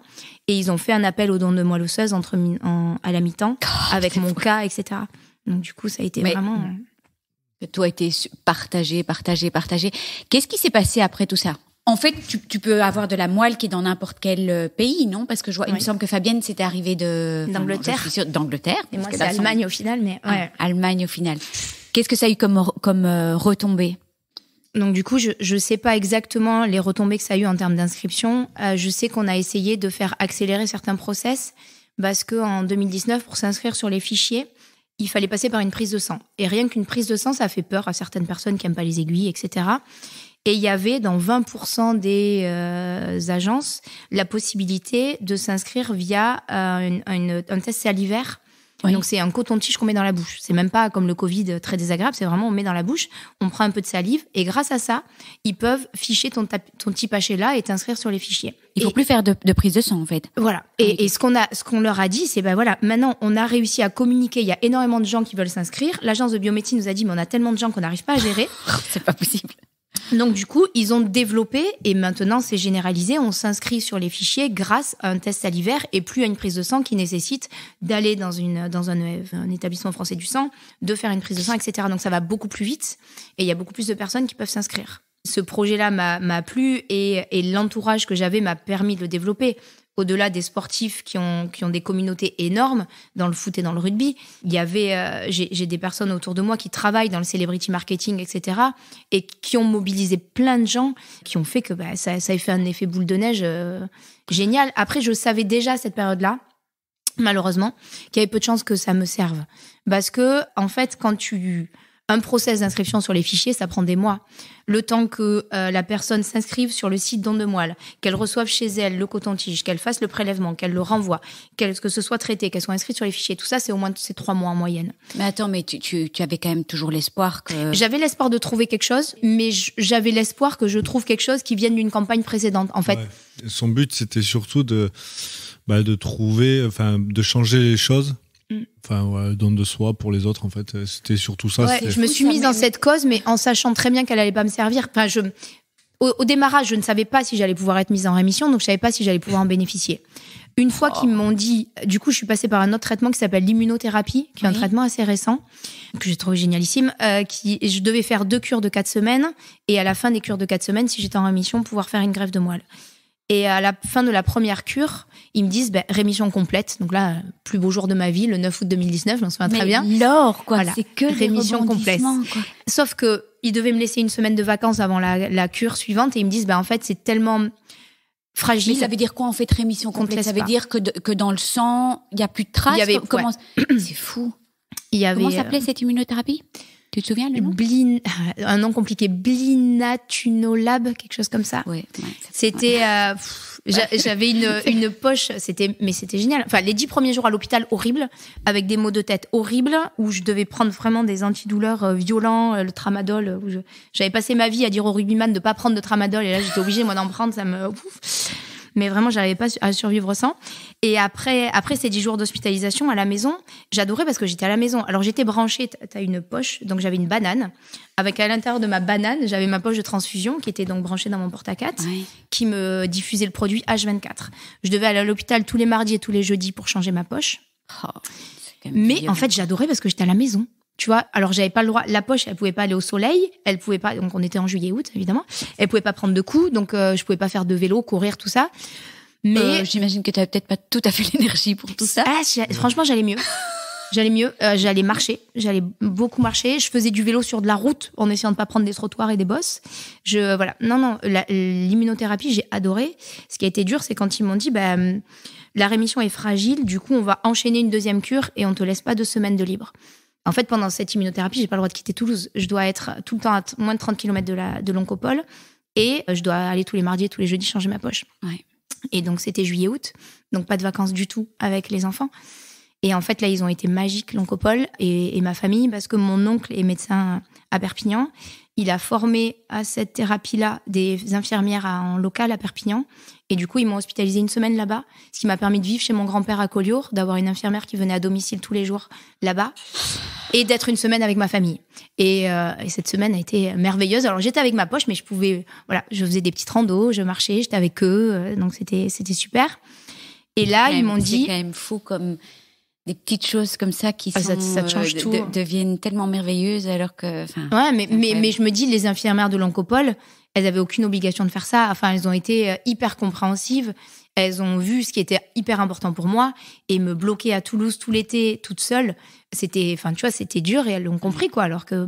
Et ils ont fait un appel au don de moelle osseuse à la mi-temps, avec mon cas, etc. Donc, du coup, ça a été vraiment... Tout a été partagé. Qu'est-ce qui s'est passé après tout ça? En fait, tu peux avoir de la moelle qui est dans n'importe quel pays, non? Parce que il me semble que Fabienne, c'était arrivé d'Angleterre. D'Angleterre. Et moi, c'est Allemagne au final, mais ouais. Allemagne au final. Qu'est-ce que ça a eu comme retombées? Donc du coup, je sais pas exactement les retombées que ça a eu en termes d'inscription. Je sais qu'on a essayé de faire accélérer certains process parce que en 2019, pour s'inscrire sur les fichiers, il fallait passer par une prise de sang. Et rien qu'une prise de sang, ça fait peur à certaines personnes qui aiment pas les aiguilles, etc. Et il y avait dans 20% des agences la possibilité de s'inscrire via un test salivaire Oui. Donc c'est un coton-tige qu'on met dans la bouche. C'est même pas comme le Covid très désagréable, c'est vraiment on met dans la bouche, on prend un peu de salive et grâce à ça, ils peuvent ficher ton petit pachet-là et t'inscrire sur les fichiers. Il faut plus faire de prise de sang en fait. Voilà. Et ce qu'on leur a dit, c'est voilà, maintenant on a réussi à communiquer. Il y a énormément de gens qui veulent s'inscrire. L'agence de biomédecine nous a dit, mais on a tellement de gens qu'on n'arrive pas à gérer. C'est pas possible. Donc du coup, ils ont développé et maintenant c'est généralisé. On s'inscrit sur les fichiers grâce à un test salivaire et plus à une prise de sang qui nécessite d'aller dans un établissement français du sang, de faire une prise de sang, etc. Donc ça va beaucoup plus vite et il y a beaucoup plus de personnes qui peuvent s'inscrire. Ce projet-là m'a plu et l'entourage que j'avais m'a permis de le développer. Au-delà des sportifs qui ont des communautés énormes dans le foot et dans le rugby, il y avait j'ai des personnes autour de moi qui travaillent dans le celebrity marketing, etc. et qui ont mobilisé plein de gens, qui ont fait que ça a fait un effet boule de neige génial. Après, je savais déjà à cette période-là, malheureusement, qu'il y avait peu de chances que ça me serve, parce que en fait, un process d'inscription sur les fichiers, ça prend des mois. Le temps que la personne s'inscrive sur le site Don de Moelle, qu'elle reçoive chez elle le coton-tige, qu'elle fasse le prélèvement, qu'elle le renvoie, que ce soit traité, qu'elle soit inscrite sur les fichiers, tout ça, c'est 3 mois en moyenne. Mais attends, mais tu avais quand même toujours l'espoir que... J'avais l'espoir de trouver quelque chose, mais j'avais l'espoir que je trouve quelque chose qui vienne d'une campagne précédente, en fait. Ouais. Son but, c'était surtout de trouver, de changer les choses. Don de soi pour les autres, en fait. C'était surtout ça. Ouais, je me suis mise dans cette cause, mais en sachant très bien qu'elle allait pas me servir. Au démarrage, je ne savais pas si j'allais pouvoir être mise en rémission, donc je savais pas si j'allais pouvoir en bénéficier. Une fois qu'ils m'ont dit, du coup, je suis passée par un autre traitement qui s'appelle l'immunothérapie, qui est un traitement assez récent, que j'ai trouvé génialissime, je devais faire 2 cures de 4 semaines, et à la fin des cures de 4 semaines, si j'étais en rémission, pouvoir faire une greffe de moelle. Et à la fin de la première cure, ils me disent rémission complète. Donc là, plus beau jour de ma vie, le 9 août 2019, je m'en souviens très bien. L'or, quoi. Voilà. C'est que rémission complète. Quoi. Sauf que ils devaient me laisser une semaine de vacances avant la cure suivante et ils me disent en fait c'est tellement fragile. Mais ça veut dire quoi en fait rémission complète? Ça veut dire que dans le sang, il y a plus de traces. C'est fou. Comment s'appelait cette immunothérapie? Tu te souviens le nom? Un nom compliqué, blinatumomab, quelque chose comme ça. Ouais, c'était, j'avais une poche, c'était génial. Enfin, les 10 premiers jours à l'hôpital, horrible, avec des maux de tête horribles, où je devais prendre vraiment des antidouleurs violents, le tramadol. J'avais passé ma vie à dire au rugbyman de pas prendre de tramadol, et là j'étais obligée moi d'en prendre, ça me. Mais vraiment, j'arrivais pas à survivre sans. Et après ces 10 jours d'hospitalisation à la maison, j'adorais parce que j'étais à la maison. Alors, j'étais branchée, t'as une poche, donc j'avais une banane. Avec à l'intérieur de ma banane, j'avais ma poche de transfusion qui était donc branchée dans mon porte-à-4, qui me diffusait le produit H24. Je devais aller à l'hôpital tous les mardis et tous les jeudis pour changer ma poche. Mais en fait, j'adorais parce que j'étais à la maison. Tu vois, alors j'avais pas le droit. La poche, elle pouvait pas aller au soleil, elle pouvait pas. Donc on était en juillet-août évidemment. Elle pouvait pas prendre de coups, donc je pouvais pas faire de vélo, courir, tout ça. Mais j'imagine que tu avais peut-être pas tout à fait l'énergie pour tout ça. Franchement, j'allais mieux. J'allais marcher, j'allais beaucoup marcher. Je faisais du vélo sur de la route en essayant de pas prendre des trottoirs et des bosses. Voilà. Non, l'immunothérapie, j'ai adoré. Ce qui a été dur, c'est quand ils m'ont dit, la rémission est fragile, du coup, on va enchaîner une 2e cure et on te laisse pas 2 semaines de libre. En fait, pendant cette immunothérapie, j'ai pas le droit de quitter Toulouse. Je dois être tout le temps à moins de 30 km de l'oncopole et je dois aller tous les mardis et tous les jeudis changer ma poche. Ouais. Et donc, c'était juillet-août, donc pas de vacances du tout avec les enfants. Et en fait, là, ils ont été magiques, l'oncopole et ma famille, parce que mon oncle est médecin à Perpignan. Il a formé à cette thérapie-là des infirmières en local à Perpignan. Et du coup, ils m'ont hospitalisé une semaine là-bas, ce qui m'a permis de vivre chez mon grand-père à Collioure, d'avoir une infirmière qui venait à domicile tous les jours là-bas, et d'être une semaine avec ma famille. Et cette semaine a été merveilleuse. Alors, j'étais avec ma poche, mais je faisais des petites randos, je marchais, j'étais avec eux, donc c'était super. Et là, ils m'ont dit... C'est quand même fou comme... Des petites choses comme ça qui ça change tout. Deviennent tellement merveilleuses alors que... Ouais, mais je me dis, les infirmières de l'oncopole, elles avaient aucune obligation de faire ça. Enfin, elles ont été hyper compréhensives. Elles ont vu ce qui était hyper important pour moi. Et me bloquer à Toulouse tout l'été, toute seule, c'était dur et elles l'ont compris, quoi. Alors que,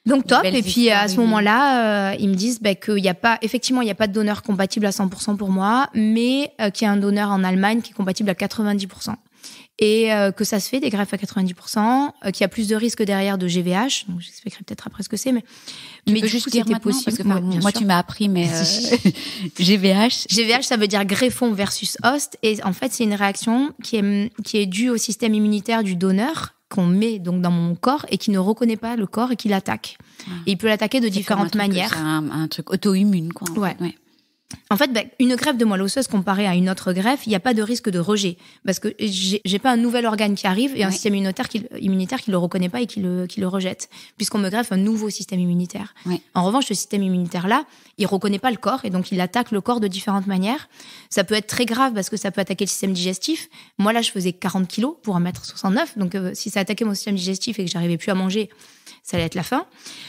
Donc top. Et puis à ce moment-là, ils me disent qu'il y a pas, effectivement, il n'y a pas de donneur compatible à 100% pour moi, mais qu'il y a un donneur en Allemagne qui est compatible à 90%. et que ça se fait des greffes à 90%, qu'il y a plus de risques derrière de GVH. Donc j'expliquerai peut-être après ce que c'est, mais du juste coup, dire c'était possible. Parce que moi, tu m'as appris, mais GVH. GVH, ça veut dire greffon versus host, et en fait, c'est une réaction qui est due au système immunitaire du donneur qu'on met donc dans mon corps et qui ne reconnaît pas le corps et qui l'attaque. Et il peut l'attaquer de différentes manières. C'est un truc auto-immune, quoi. Ouais. En fait, une greffe de moelle osseuse comparée à une autre greffe, il n'y a pas de risque de rejet. Parce que j'ai pas un nouvel organe qui arrive et un système immunitaire qui le reconnaît pas et qui le rejette. Puisqu'on me greffe un nouveau système immunitaire. Ouais. En revanche, ce système immunitaire-là, il reconnaît pas le corps et donc il attaque le corps de différentes manières. Ça peut être très grave parce que ça peut attaquer le système digestif. Moi, là, je faisais 40 kilos pour 1m69. Donc, si ça attaquait mon système digestif et que j'arrivais plus à manger, ça allait être la fin.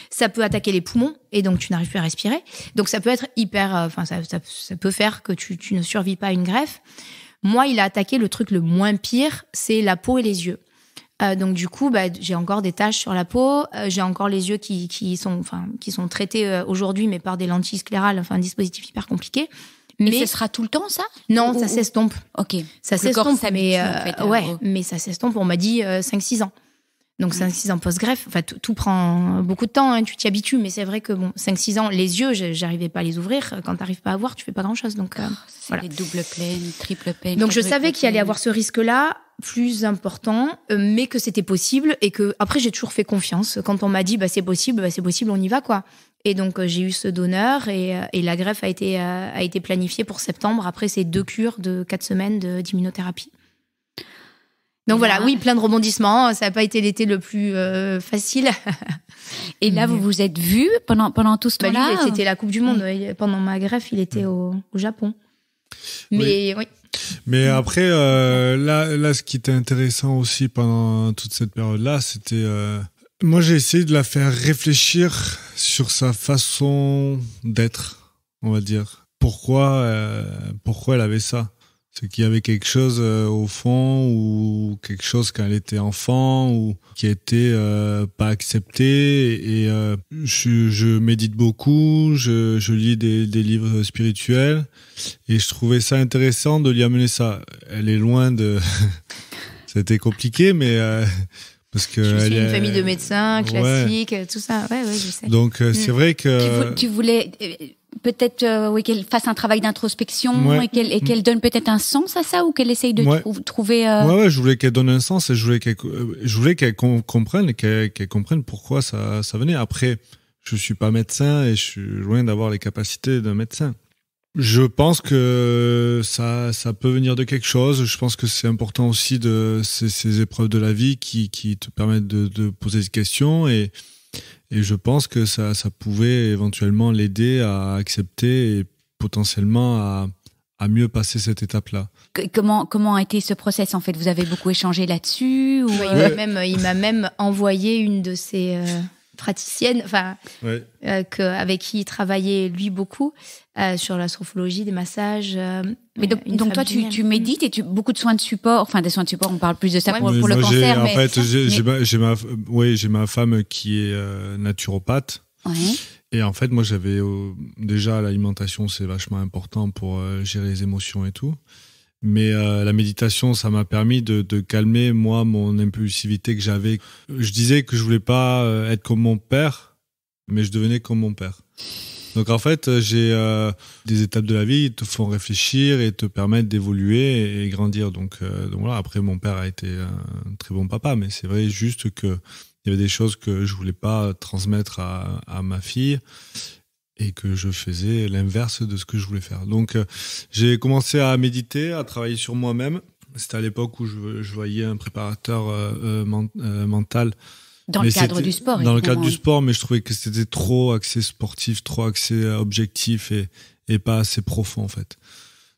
Ça peut attaquer les poumons et donc tu n'arrives plus à respirer. Donc ça peut être ça peut faire que tu ne survis pas à une greffe. Moi, il a attaqué le truc le moins pire, c'est la peau et les yeux. Donc du coup, j'ai encore des taches sur la peau, j'ai encore les yeux qui sont traités aujourd'hui, mais par des lentilles sclérales, un dispositif hyper compliqué. Mais ce sera tout le temps, ça? Non, ça s'estompe. Ok. Ça s'estompe, mais ça s'estompe. On m'a dit 5-6 ans. Donc 5-6 ans post-greffe, tout prend beaucoup de temps, tu t'y habitues, mais c'est vrai que 5-6 ans, les yeux, j'arrivais pas à les ouvrir. Quand t'arrives pas à voir, tu fais pas grand-chose. Donc c'est les doubles peines, triple peine. Donc je savais qu'il allait avoir ce risque-là plus important, mais que c'était possible et que après j'ai toujours fait confiance. Quand on m'a dit c'est possible, on y va quoi. Et donc j'ai eu ce donneur et la greffe a été planifiée pour septembre après ces 2 cures de 4 semaines d'immunothérapie. Donc voilà, oui, plein de rebondissements. Ça n'a pas été l'été le plus facile. Et là, vous vous êtes vus pendant tout ce temps-là? Lui, c'était la Coupe du Monde. Pendant ma greffe, il était au Japon. Mais oui. Mais après, là, ce qui était intéressant aussi pendant toute cette période-là, c'était... moi, j'ai essayé de la faire réfléchir sur sa façon d'être, on va dire. Pourquoi elle avait ça? C'est qu'il y avait quelque chose au fond ou quelque chose quand elle était enfant ou qui était pas accepté. Et je médite beaucoup, je lis des livres spirituels et je trouvais ça intéressant de lui amener ça. Elle est loin de... C'était compliqué, mais... parce que je suis une famille de médecins, classique, tout ça. Ouais, je sais. Donc, c'est vrai que... Tu voulais... peut-être qu'elle fasse un travail d'introspection et qu'elle donne peut-être un sens à ça ou qu'elle essaye de trouver... Ouais, je voulais qu'elle donne un sens et je voulais qu'elle comprenne pourquoi ça venait. Après, je suis pas médecin et je suis loin d'avoir les capacités d'un médecin. Je pense que ça peut venir de quelque chose. Je pense que c'est important aussi de ces épreuves de la vie qui te permettent de poser des questions et je pense que ça pouvait éventuellement l'aider à accepter et potentiellement à mieux passer cette étape-là. Comment a été ce process en fait? Vous avez beaucoup échangé là-dessus ou il m'a même envoyé une de ses praticiennes, avec qui il travaillait lui beaucoup sur la sophrologie, des massages. Mais donc toi, tu médites et beaucoup de soins de support, des soins de support, on parle plus de ça pour le cancer. J'ai ma femme qui est naturopathe. Ouais. Et en fait, moi, j'avais déjà l'alimentation, c'est vachement important pour gérer les émotions et tout. Mais la méditation, ça m'a permis de calmer, moi, mon impulsivité que j'avais. Je disais que je voulais pas être comme mon père, mais je devenais comme mon père. Donc en fait, j'ai des étapes de la vie qui te font réfléchir et te permettent d'évoluer et grandir. Donc voilà, après, mon père a été un très bon papa, mais c'est vrai juste que il y avait des choses que je voulais pas transmettre à ma fille et que je faisais l'inverse de ce que je voulais faire. Donc, j'ai commencé à méditer, à travailler sur moi-même. C'était à l'époque où je voyais un préparateur mental. Dans le cadre du sport, dans le cadre du sport, mais je trouvais que c'était trop axé sportif, trop axé objectif et pas assez profond, en fait.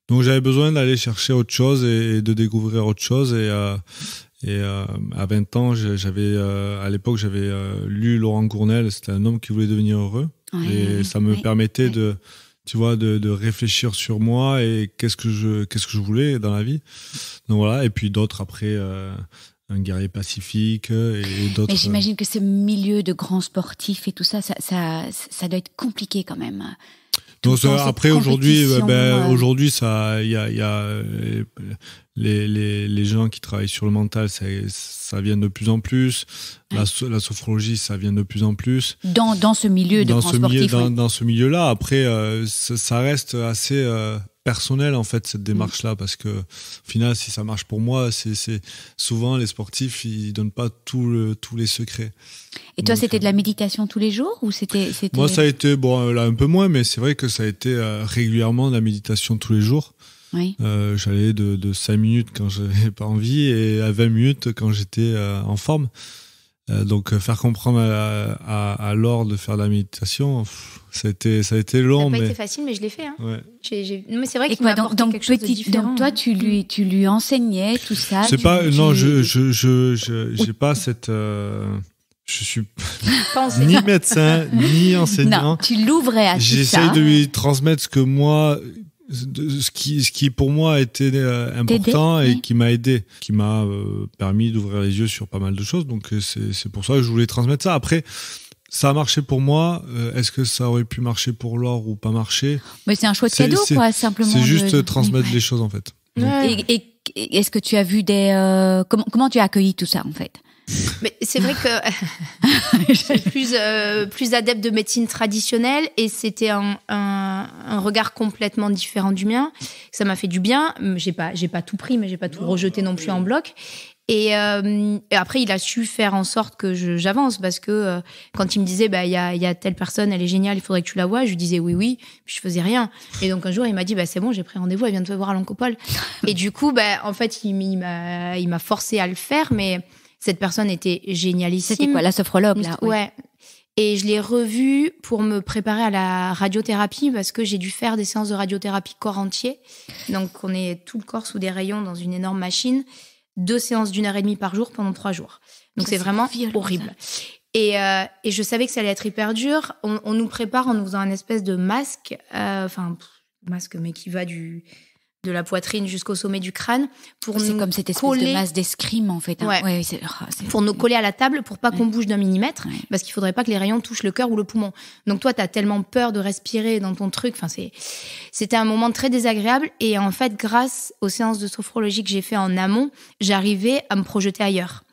Donc, j'avais besoin d'aller chercher autre chose et de découvrir autre chose. Et à 20 ans, à l'époque, j'avais lu Laurent Gournel. C'était un homme qui voulait devenir heureux. Et ça me permettait de réfléchir sur moi et qu'est-ce que je voulais dans la vie. Donc voilà. Et puis d'autres après, un guerrier pacifique et d'autres. Mais j'imagine que ce milieu de grands sportifs et tout ça doit être compliqué quand même. Donc après aujourd'hui, aujourd'hui ça, il y a les gens qui travaillent sur le mental, ça vient de plus en plus. La sophrologie, ça vient de plus en plus. Dans ce milieu de grand sportif. Dans ce milieu-là. Après, ça reste assez personnel, en fait, cette démarche-là, parce que, au final, si ça marche pour moi, c'est souvent les sportifs, ils donnent pas tous les secrets. Et toi, c'était de la méditation tous les jours ou c'était... Moi, ça a été, là, un peu moins, mais c'est vrai que ça a été régulièrement de la méditation tous les jours. Oui. J'allais de 5 minutes quand j'avais pas envie et à 20 minutes quand j'étais en forme. Donc faire comprendre à Laure de faire de la méditation, ça a été long. Ça n'a pas été facile, mais je l'ai fait. Hein. Ouais. Mais c'est vrai qu'il m'a apporté quelque chose de différent. Donc toi, tu lui enseignais tout ça. Non, j'ai pas cette. Je suis ni médecin ni enseignant. Non, tu l'ouvrais à tout ça. J'essaye de lui transmettre ce que moi. Ce qui pour moi a été important et qui m'a aidé, qui m'a permis d'ouvrir les yeux sur pas mal de choses. Donc c'est pour ça que je voulais transmettre ça. Après, ça a marché pour moi. Est-ce que ça aurait pu marcher pour Laure ou pas marcher ? Mais c'est un choix de cadeau, quoi, simplement. C'est juste transmettre les choses, en fait. Ouais. Et est-ce que tu as vu comment tu as accueilli tout ça, en fait ? Mais c'est vrai que je suis plus adepte de médecine traditionnelle et c'était un regard complètement différent du mien. Ça m'a fait du bien. J'ai pas tout pris, mais j'ai pas tout rejeté non plus en bloc. Et après, il a su faire en sorte que j'avance parce que quand il me disait, il y a telle personne, elle est géniale, il faudrait que tu la vois, je lui disais oui, puis je faisais rien. Et donc un jour, il m'a dit, c'est bon, j'ai pris rendez-vous, elle vient de te voir à l'Oncopole. Et du coup, en fait, il m'a forcé à le faire, mais cette personne était génialissime. C'était quoi, la sophrologue, là? Ouais. Et je l'ai revue pour me préparer à la radiothérapie parce que j'ai dû faire des séances de radiothérapie corps entier. Donc, on est tout le corps sous des rayons dans une énorme machine. 2 séances d'1 heure et demie par jour pendant 3 jours. Donc, c'est vraiment horrible. Et je savais que ça allait être hyper dur. On nous prépare en nous faisant un espèce de masque, masque, mais qui va de la poitrine jusqu'au sommet du crâne pour c'est nous comme cette espèce coller... de masse d'escrime en fait. Hein. Ouais. Pour nous coller à la table pour pas qu'on bouge d'un millimètre parce qu'il faudrait pas que les rayons touchent le cœur ou le poumon. Donc toi t'as tellement peur de respirer dans ton truc. C'était un moment très désagréable et en fait grâce aux séances de sophrologie que j'ai fait en amont, j'arrivais à me projeter ailleurs.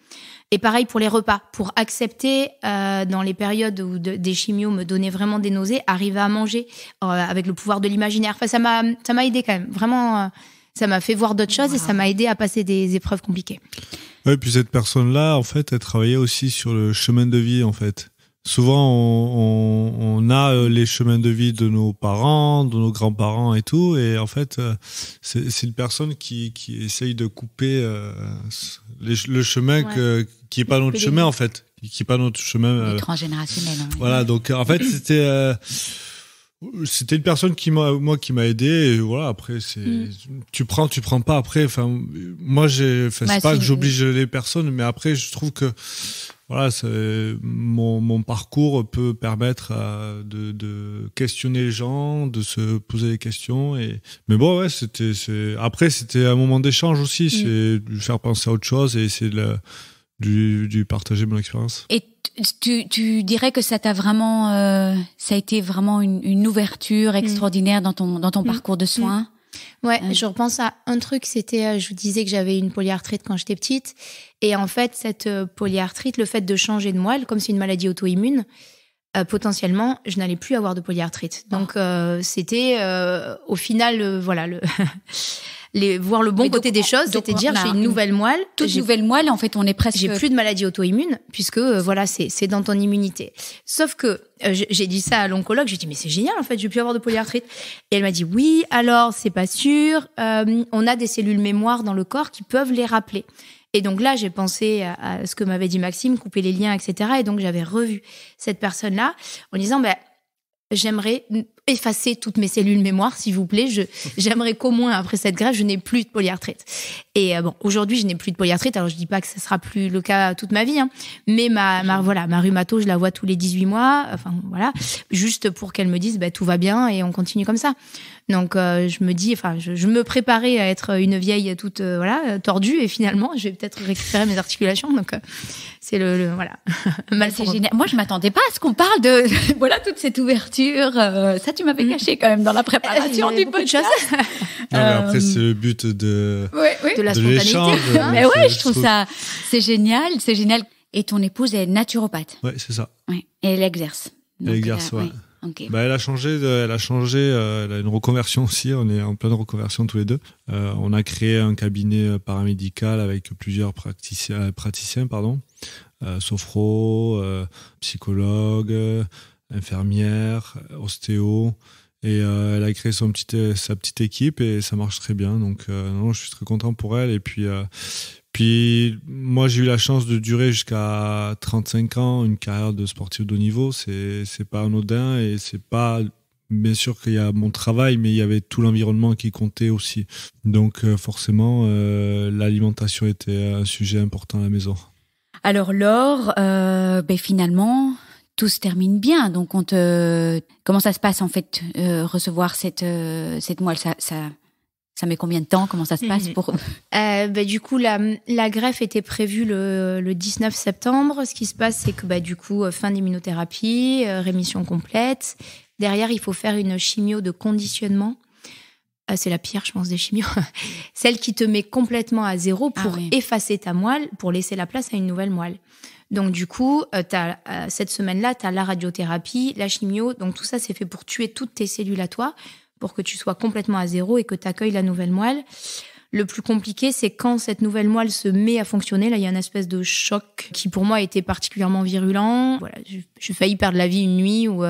Et pareil pour les repas, pour accepter dans les périodes où des chimios me donnaient vraiment des nausées, arriver à manger avec le pouvoir de l'imaginaire. Enfin, ça m'a aidé quand même. Vraiment, ça m'a fait voir d'autres choses et ça m'a aidé à passer des épreuves compliquées. Ouais, puis cette personne-là, en fait, elle travaillait aussi sur le chemin de vie, en fait. Souvent, on a les chemins de vie de nos parents, de nos grands-parents et tout, et en fait, c'est une personne qui essaye de couper le chemin qui est pas notre chemin en fait, qui est pas notre chemin transgénérationnel. Voilà, donc en fait c'était une personne qui m'a aidé et voilà, après tu prends pas après, enfin moi c'est pas que j'oblige les personnes, mais après je trouve que voilà, mon parcours peut permettre de questionner les gens, de se poser des questions. Mais bon, ouais, après, c'était un moment d'échange aussi. C'est de lui faire penser à autre chose et c'est de partager mon expérience. Et tu dirais que ça t'a vraiment, ça a été vraiment une ouverture extraordinaire dans ton parcours de soins? Ouais, je repense à un truc, c'était, je vous disais que j'avais une polyarthrite quand j'étais petite. Et en fait, cette polyarthrite, le fait de changer de moelle, comme c'est une maladie auto-immune, potentiellement, je n'allais plus avoir de polyarthrite. Donc, c'était au final, voir le bon côté des choses, c'était dire j'ai une nouvelle moelle. Toute nouvelle moelle, en fait, on est presque... J'ai plus de maladie auto-immune, puisque c'est dans ton immunité. Sauf que j'ai dit ça à l'oncologue, j'ai dit mais c'est génial en fait, je vais plus avoir de polyarthrite. Et elle m'a dit oui, alors c'est pas sûr, on a des cellules mémoire dans le corps qui peuvent les rappeler. Et donc là, j'ai pensé à ce que m'avait dit Maxime, couper les liens, etc. Et donc j'avais revu cette personne-là en disant j'aimerais effacer toutes mes cellules mémoire, s'il vous plaît. J'aimerais qu'au moins, après cette greffe, je n'ai plus de polyarthrite. Et aujourd'hui, je n'ai plus de polyarthrite. Alors, je dis pas que ça sera plus le cas toute ma vie, hein. Mais ma rhumato, je la vois tous les 18 mois. Enfin, voilà. Juste pour qu'elle me dise, tout va bien et on continue comme ça. Donc, je me dis, je me préparais à être une vieille toute, tordue et finalement, je vais peut-être récupérer mes articulations. Donc, c'est mal c'est génial. Moi, je m'attendais pas à ce qu'on parle de, toute cette ouverture. Ça tu m'avais caché quand même dans la préparation du podcast. Non, mais après, c'est le but de la l'échange. Mais ouais, je trouve ça, c'est génial. Et ton épouse est naturopathe. Ouais, c'est ça. Ouais. Et elle exerce. Elle exerce, ouais. Okay. Elle a changé, elle a une reconversion aussi. On est en pleine reconversion tous les deux. On a créé un cabinet paramédical avec plusieurs praticiens, sophro, psychologue, infirmière, ostéo. Et elle a créé sa petite équipe et ça marche très bien. Donc non, je suis très content pour elle. Et puis moi, j'ai eu la chance de durer jusqu'à 35 ans une carrière de sportif de haut niveau. C'est pas anodin et c'est pas, bien sûr qu'il y a mon travail, mais il y avait tout l'environnement qui comptait aussi. Donc forcément, l'alimentation était un sujet important à la maison. Alors Laure, finalement, tout se termine bien. Donc comment ça se passe en fait, recevoir cette moelle, ça met combien de temps? Comment ça se passe pour... Du coup, la greffe était prévue le 19 septembre. Ce qui se passe, c'est que du coup, fin d'immunothérapie, rémission complète. Derrière, il faut faire une chimio de conditionnement. C'est la pire, je pense, des chimios. Celle qui te met complètement à zéro pour effacer ta moelle, pour laisser la place à une nouvelle moelle. Donc du coup, cette semaine-là, tu as la radiothérapie, la chimio. Donc tout ça, c'est fait pour tuer toutes tes cellules à toi, pour que tu sois complètement à zéro et que tu accueilles la nouvelle moelle. Le plus compliqué, c'est quand cette nouvelle moelle se met à fonctionner. Là, il y a une espèce de choc qui, pour moi, était particulièrement virulent. Voilà, j'ai failli perdre la vie une nuit où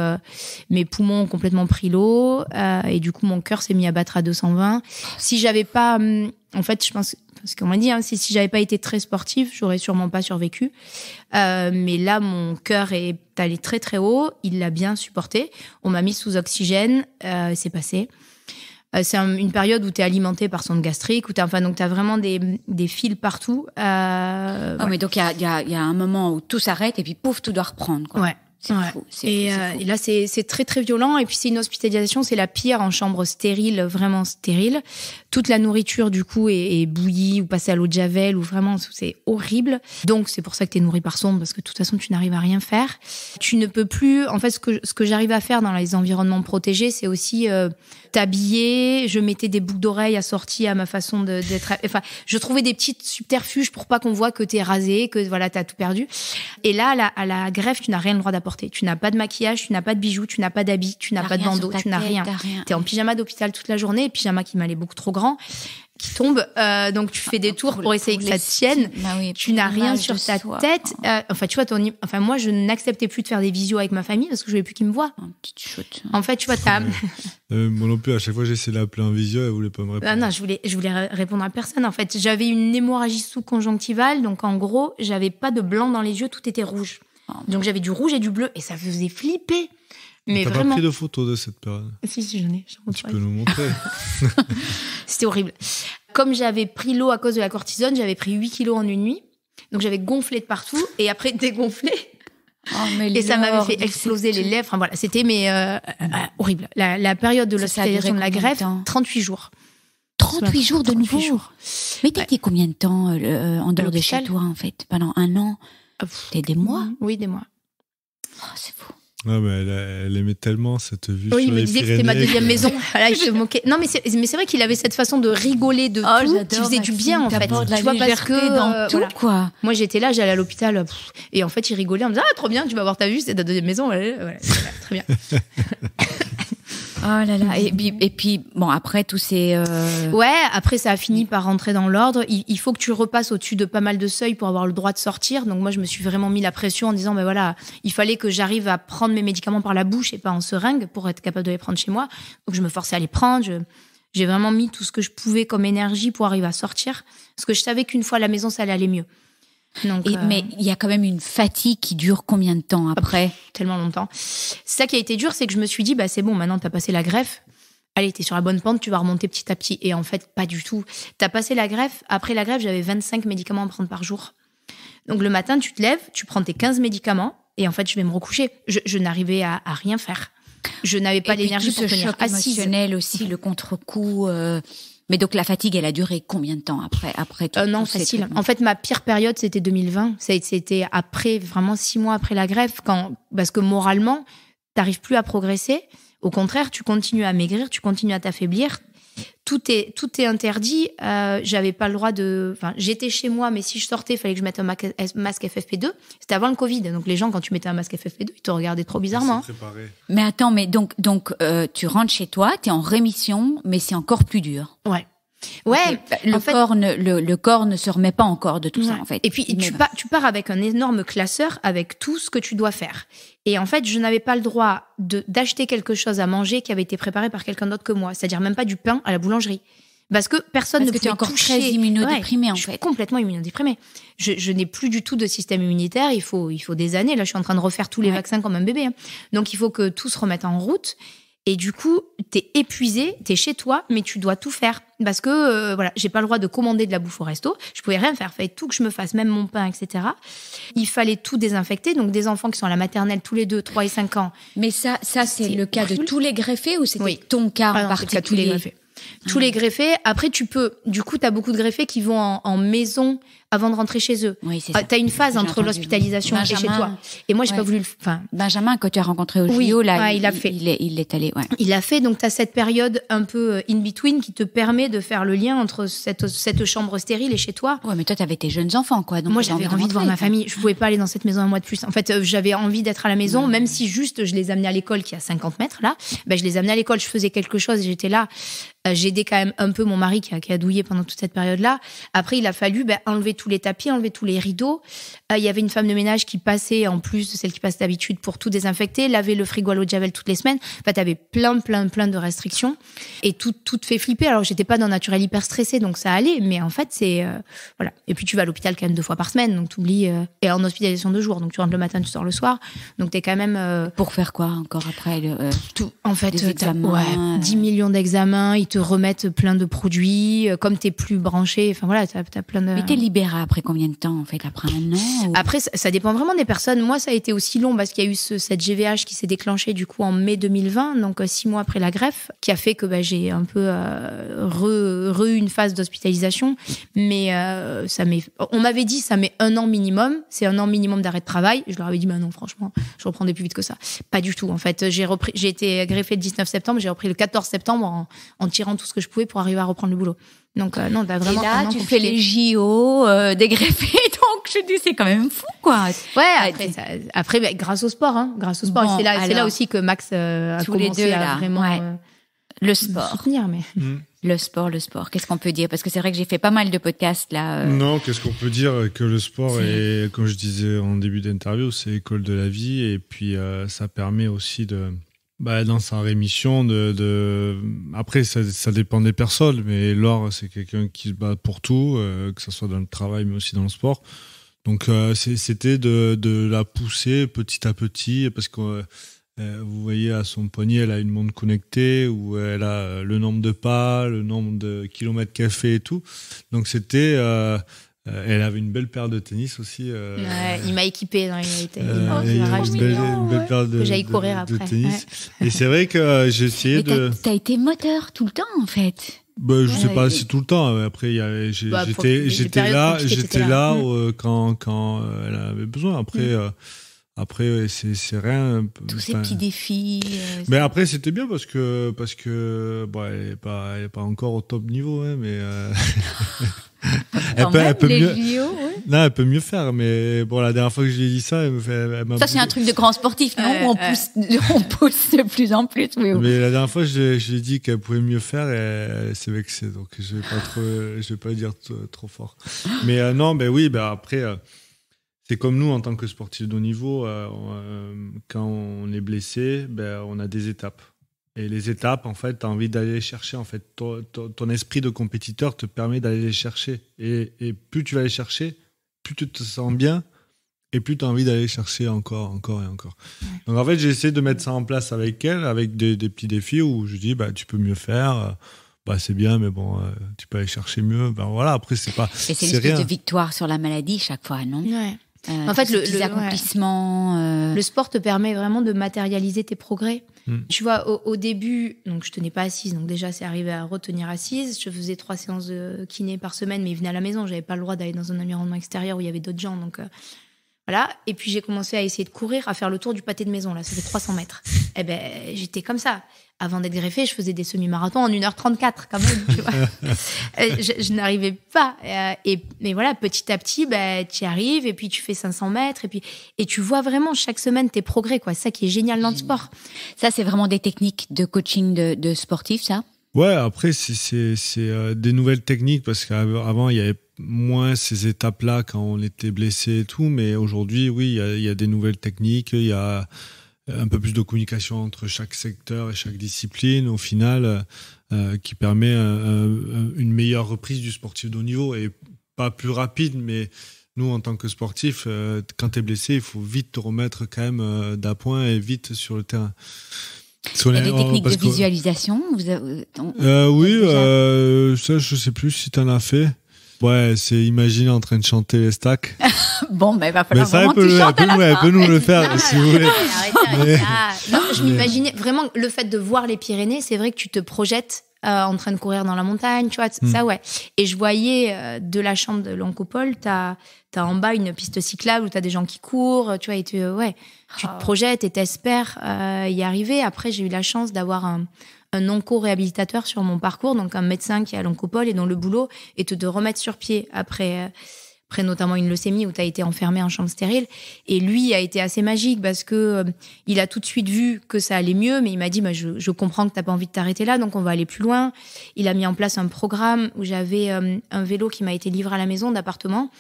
mes poumons ont complètement pris l'eau et du coup, mon cœur s'est mis à battre à 220. Si j'avais pas... En fait, je pense... Parce qu'on m'a dit, si j'avais pas été très sportive, j'aurais sûrement pas survécu. Mais là, mon cœur est allé très très haut. Il l'a bien supporté. On m'a mis sous oxygène. C'est passé. C'est une période où tu es alimenté par sonde gastrique, donc tu as vraiment des fils partout. Mais donc il y a un moment où tout s'arrête et puis pouf, tout doit reprendre, quoi. Ouais. C'est fou. Et là, c'est très, très violent. Et puis, c'est une hospitalisation, c'est la pire en chambre stérile, vraiment stérile. Toute la nourriture, du coup, est bouillie ou passée à l'eau de javel ou vraiment, c'est horrible. Donc, c'est pour ça que t'es nourri par sonde parce que de toute façon, tu n'arrives à rien faire. Tu ne peux plus, en fait, ce que j'arrive à faire dans les environnements protégés, c'est aussi t'habiller. Je mettais des boucles d'oreilles assorties à ma façon d'être. Enfin, je trouvais des petites subterfuges pour pas qu'on voit que t'es rasé, que voilà, t'as tout perdu. Et là, à la greffe, tu n'as rien le droit d'apporter. Tu n'as pas de maquillage, tu n'as pas de bijoux, tu n'as pas d'habits, tu n'as pas de bandeau, tu n'as rien. T'es en pyjama d'hôpital toute la journée, pyjama qui m'allait beaucoup trop grand, qui tombe. Donc tu fais des tours pour essayer que ça tienne. Tu n'as rien sur ta tête. Tu vois, moi je n'acceptais plus de faire des visios avec ma famille parce que je voulais plus qu'ils me voient. Petite chute. En fait, tu vois, moi non plus, à chaque fois j'essayais de l'appeler en visio, elle voulait pas me répondre. Non, je voulais répondre à personne. En fait, j'avais une hémorragie sous-conjonctivale, donc en gros, j'avais pas de blanc dans les yeux, tout était rouge. Donc j'avais du rouge et du bleu et ça faisait flipper. Mais t'as vraiment... pas pris de photos de cette période? Si, j'en ai. Tu peux nous montrer. C'était horrible. Comme j'avais pris l'eau à cause de la cortisone, j'avais pris 8 kilos en une nuit. Donc j'avais gonflé de partout et après dégonflé. Et ça m'avait fait exploser les lèvres. Enfin voilà, c'était horrible. La période de l'hospitalisation de la greffe, 38 jours. 38 jours de nouveau. Mais t'as été combien de temps en dehors de chez toi, en fait? Pendant un an? T'es des mois? Oui, des mois. Oh, c'est fou. Ouais, mais elle aimait tellement cette vue sur les Pyrénées. Oui, il me disait que c'était ma deuxième maison. Voilà, il se moquait. Non, mais c'est vrai qu'il avait cette façon de rigoler de tout, qui faisait du bien, en fait. Tu vois, parce que dans tout, quoi. Moi, j'étais là, j'allais à l'hôpital, et en fait, il rigolait en me disant, ah, trop bien, tu vas voir ta vue, c'est ta deuxième maison. Voilà, très bien. Oh là là. Et puis, bon, après, tous ces... Ouais, après, ça a fini par rentrer dans l'ordre. Il faut que tu repasses au-dessus de pas mal de seuils pour avoir le droit de sortir. Donc, moi, je me suis vraiment mis la pression en disant, voilà, il fallait que j'arrive à prendre mes médicaments par la bouche et pas en seringue pour être capable de les prendre chez moi. Donc, je me forçais à les prendre. J'ai vraiment mis tout ce que je pouvais comme énergie pour arriver à sortir. Parce que je savais qu'une fois à la maison, ça allait aller mieux. Donc, mais il y a quand même une fatigue qui dure combien de temps après? Tellement longtemps. C'est ça qui a été dur, c'est que je me suis dit, c'est bon, maintenant t'as passé la greffe. Allez, t'es sur la bonne pente, tu vas remonter petit à petit. Et en fait, pas du tout. T'as passé la greffe. Après la greffe, j'avais 25 médicaments à prendre par jour. Donc le matin, tu te lèves, tu prends tes 15 médicaments et en fait, je vais me recoucher. Je n'arrivais à rien faire. Je n'avais pas l'énergie pour tenir assise. Émotionnel aussi, le contre-coup... Mais donc la fatigue, elle a duré combien de temps après tout Non, facile. En fait, ma pire période, c'était 2020. C'était après, vraiment 6 mois après la greffe, parce que moralement, t'arrives plus à progresser. Au contraire, tu continues à maigrir, tu continues à t'affaiblir. Tout est interdit. J'avais pas le droit j'étais chez moi, mais si je sortais, il fallait que je mette un masque FFP2. C'était avant le Covid. Donc, les gens, quand tu mettais un masque FFP2, ils te regardaient trop bizarrement. Mais attends, donc, tu rentres chez toi, t'es en rémission, mais c'est encore plus dur. Ouais. Ouais, okay. Le corps ne se remet pas encore de tout ça, en fait. Et puis, tu pars avec un énorme classeur avec tout ce que tu dois faire. Et en fait, je n'avais pas le droit d'acheter quelque chose à manger qui avait été préparé par quelqu'un d'autre que moi. C'est-à-dire même pas du pain à la boulangerie. Parce que personne ne pouvait toucher. Parce que tu es encore très immunodéprimée, en fait. Je suis complètement immunodéprimée. Je n'ai plus du tout de système immunitaire. Il faut des années. Là, je suis en train de refaire tous les vaccins comme un bébé. Hein. Donc, il faut que tout se remette en route. Et du coup, t'es épuisé, t'es chez toi, mais tu dois tout faire. Parce que, j'ai pas le droit de commander de la bouffe au resto. Je pouvais rien faire. Il fallait tout que je me fasse, même mon pain, etc. Il fallait tout désinfecter. Donc, des enfants qui sont à la maternelle tous les 2, 3 et 5 ans. Mais ça c'est le cas de tous les greffés ou c'était ton cas en particulier? C'est le cas de tous les greffés. Tous les greffés. Après, t'as beaucoup de greffés qui vont en maison avant de rentrer chez eux. Oui, c'est ça. T'as une phase entre l'hospitalisation et chez toi. Et moi, j'ai pas voulu Benjamin, quand tu as rencontré au JO, là, il a fait. Il est allé, Il a fait, donc t'as cette période un peu in between qui te permet de faire le lien entre cette chambre stérile et chez toi. Ouais, mais toi, t'avais tes jeunes enfants, quoi. Donc moi, j'avais envie de voir ma famille. Je pouvais pas aller dans cette maison un mois de plus. En fait, j'avais envie d'être à la maison, même si juste je les amenais à l'école qui est à 50 mètres, là. Je les amenais à l'école, je faisais quelque chose, j'étais là. J'ai aidé quand même un peu mon mari qui a douillé pendant toute cette période-là. Après, il a fallu enlever tous les tapis, enlever tous les rideaux. Il y avait une femme de ménage qui passait, en plus de celle qui passe d'habitude, pour tout désinfecter, laver le frigo à l'eau de Javel toutes les semaines. En fait, t'avais plein de restrictions. Et tout te fait flipper. Alors, j'étais pas d'un naturel hyper stressé, donc ça allait. Mais en fait, c'est... voilà. Et puis, tu vas à l'hôpital quand même 2 fois par semaine, donc t'oublies... et en hospitalisation 2 jours. Donc, tu rentres le matin, tu sors le soir. Donc, t'es quand même... Pour faire quoi encore après tout. En fait, les examens, 10 millions d'examens, ils te remettent plein de produits, comme t'es plus branché, t'as plein de... Mais t'es libérée après combien de temps, en fait, après 1 an ou... Après, ça dépend vraiment des personnes. Moi, ça a été aussi long parce qu'il y a eu cette GVH qui s'est déclenchée du coup en mai 2020, donc 6 mois après la greffe, qui a fait que j'ai un peu eu une phase d'hospitalisation. Mais on m'avait dit ça met 1 an minimum, c'est 1 an minimum d'arrêt de travail. Je leur avais dit non, franchement, je reprendrai plus vite que ça. Pas du tout. En fait, j'ai été greffée le 19 septembre, j'ai repris le 14 septembre en tirant tout ce que je pouvais pour arriver à reprendre le boulot. Donc non, t'as vraiment. Et là, tu fais les JO dégreffés, donc je dis c'est quand même fou, quoi. Ouais. Après, grâce au sport, grâce au sport. Bon, c'est là aussi que Max a commencé à vraiment le sport. Soutenir, mais. Le sport. Qu'est-ce qu'on peut dire? Parce que c'est vrai que j'ai fait pas mal de podcasts là. Non, qu'est-ce qu'on peut dire? Que le sport est, comme je disais en début d'interview, c'est l'école de la vie, et puis ça permet aussi dans sa rémission après ça dépend des personnes, mais Laure c'est quelqu'un qui se bat pour tout, que ce soit dans le travail mais aussi dans le sport, donc c'était de la pousser petit à petit, parce que vous voyez à son poignet elle a une montre connectée où elle a le nombre de pas, le nombre de kilomètres qu'elle fait et tout, donc c'était elle avait une belle paire de tennis aussi. Il m'a équipé. Il m'a une belle paire de, j'aille courir de après. tennis. Ouais. Et c'est vrai que j'ai essayé de... T'as été moteur tout le temps, en fait. Je sais pas si tout le temps. Après, j'étais là quand elle avait besoin. Après, c'est rien. Tous ces petits défis. Mais après, c'était bien parce que elle est pas encore au top niveau, mais elle peut mieux. Non, elle peut mieux faire. Mais bon, la dernière fois que je lui ai dit ça, elle m'a. Ça, c'est un truc de grand sportif, non? On pousse de plus en plus. Oui. Mais la dernière fois, je lui ai dit qu'elle pouvait mieux faire, et elle s'est vexée. Donc, je vais pas dire trop fort. Mais non, oui, après. C'est comme nous, en tant que sportif de haut niveau, quand on est blessé, on a des étapes. Et les étapes, en fait, tu as envie d'aller les chercher. En fait, ton esprit de compétiteur te permet d'aller les chercher. Et plus tu vas les chercher, plus tu te sens bien, et plus tu as envie d'aller chercher encore et encore. Ouais. Donc, en fait, j'ai essayé de mettre ça en place avec elle, avec des petits défis où je dis, tu peux mieux faire. C'est bien, mais bon, tu peux aller chercher mieux. Voilà, après, c'est pas... Et c'est une espèce de victoire sur la maladie chaque fois, non? Ouais. En fait, les accomplissements. Le sport te permet vraiment de matérialiser tes progrès. Tu vois, au début, donc je tenais pas assise, donc déjà c'est arrivé à retenir assise. Je faisais 3 séances de kiné par semaine, mais ils venaient à la maison. J'avais pas le droit d'aller dans un environnement extérieur où il y avait d'autres gens, donc Voilà. Et puis, j'ai commencé à essayer de courir, à faire le tour du pâté de maison. Là, ça fait 300 mètres. Eh ben, j'étais comme ça. Avant d'être greffée, je faisais des semi-marathons en 1h34 quand même. Tu vois. Je n'arrivais pas. Mais voilà, petit à petit, tu y arrives et puis tu fais 500 mètres et tu vois vraiment chaque semaine tes progrès, quoi. C'est ça qui est génial dans le sport. Ça, c'est vraiment des techniques de coaching de sportifs, ça? Ouais, après, c'est des nouvelles techniques parce qu'avant, il y avait moins ces étapes-là quand on était blessé et tout. Mais aujourd'hui, oui, il y a des nouvelles techniques. Il y a un peu plus de communication entre chaque secteur et chaque discipline, au final, qui permet une meilleure reprise du sportif de haut niveau. Et pas plus rapide, mais nous, en tant que sportifs, quand tu es blessé, il faut vite te remettre quand même d'appoint et vite sur le terrain. Il y a des techniques de visualisation? Oui, ça, je sais plus si tu en as fait. Ouais, c'est imaginer en train de chanter les stacks. Bon, il va falloir vraiment que tu chantes elle peut nous le faire, si vous voulez. Arrêtez. Non, je m'imaginais vraiment le fait de voir les Pyrénées, c'est vrai que tu te projettes en train de courir dans la montagne, tu vois, ça, ouais. Et je voyais de la chambre de l'Oncopole, t'as en bas une piste cyclable où t'as des gens qui courent, tu vois, et tu te projettes et t'espères y arriver. Après, j'ai eu la chance d'avoir un onco-réhabilitateur sur mon parcours, donc un médecin qui est à l'Oncopole et dont le boulot est de te remettre sur pied après notamment une leucémie où tu as été enfermé en chambre stérile. Et lui a été assez magique parce que il a tout de suite vu que ça allait mieux, mais il m'a dit je comprends que tu n'as pas envie de t'arrêter là, donc on va aller plus loin. Il a mis en place un programme où j'avais un vélo qui m'a été livré à la maison d'appartement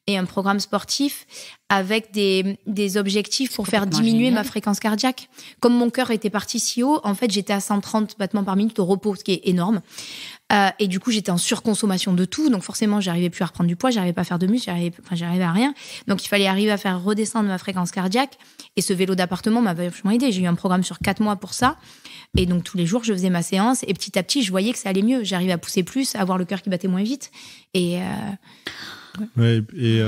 et un programme sportif avec des objectifs pour faire diminuer ma fréquence cardiaque. Comme mon cœur était parti si haut, en fait, j'étais à 130 battements par minute au repos, ce qui est énorme. Et du coup, j'étais en surconsommation de tout. Donc forcément, j'arrivais plus à reprendre du poids, j'arrivais pas à faire de muscle, j'arrivais à rien. Donc il fallait arriver à faire redescendre ma fréquence cardiaque. Et ce vélo d'appartement m'a vachement aidé. J'ai eu un programme sur 4 mois pour ça. Et donc tous les jours, je faisais ma séance. Et petit à petit, je voyais que ça allait mieux. J'arrivais à pousser plus, à avoir le cœur qui battait moins vite. Et... Ouais, et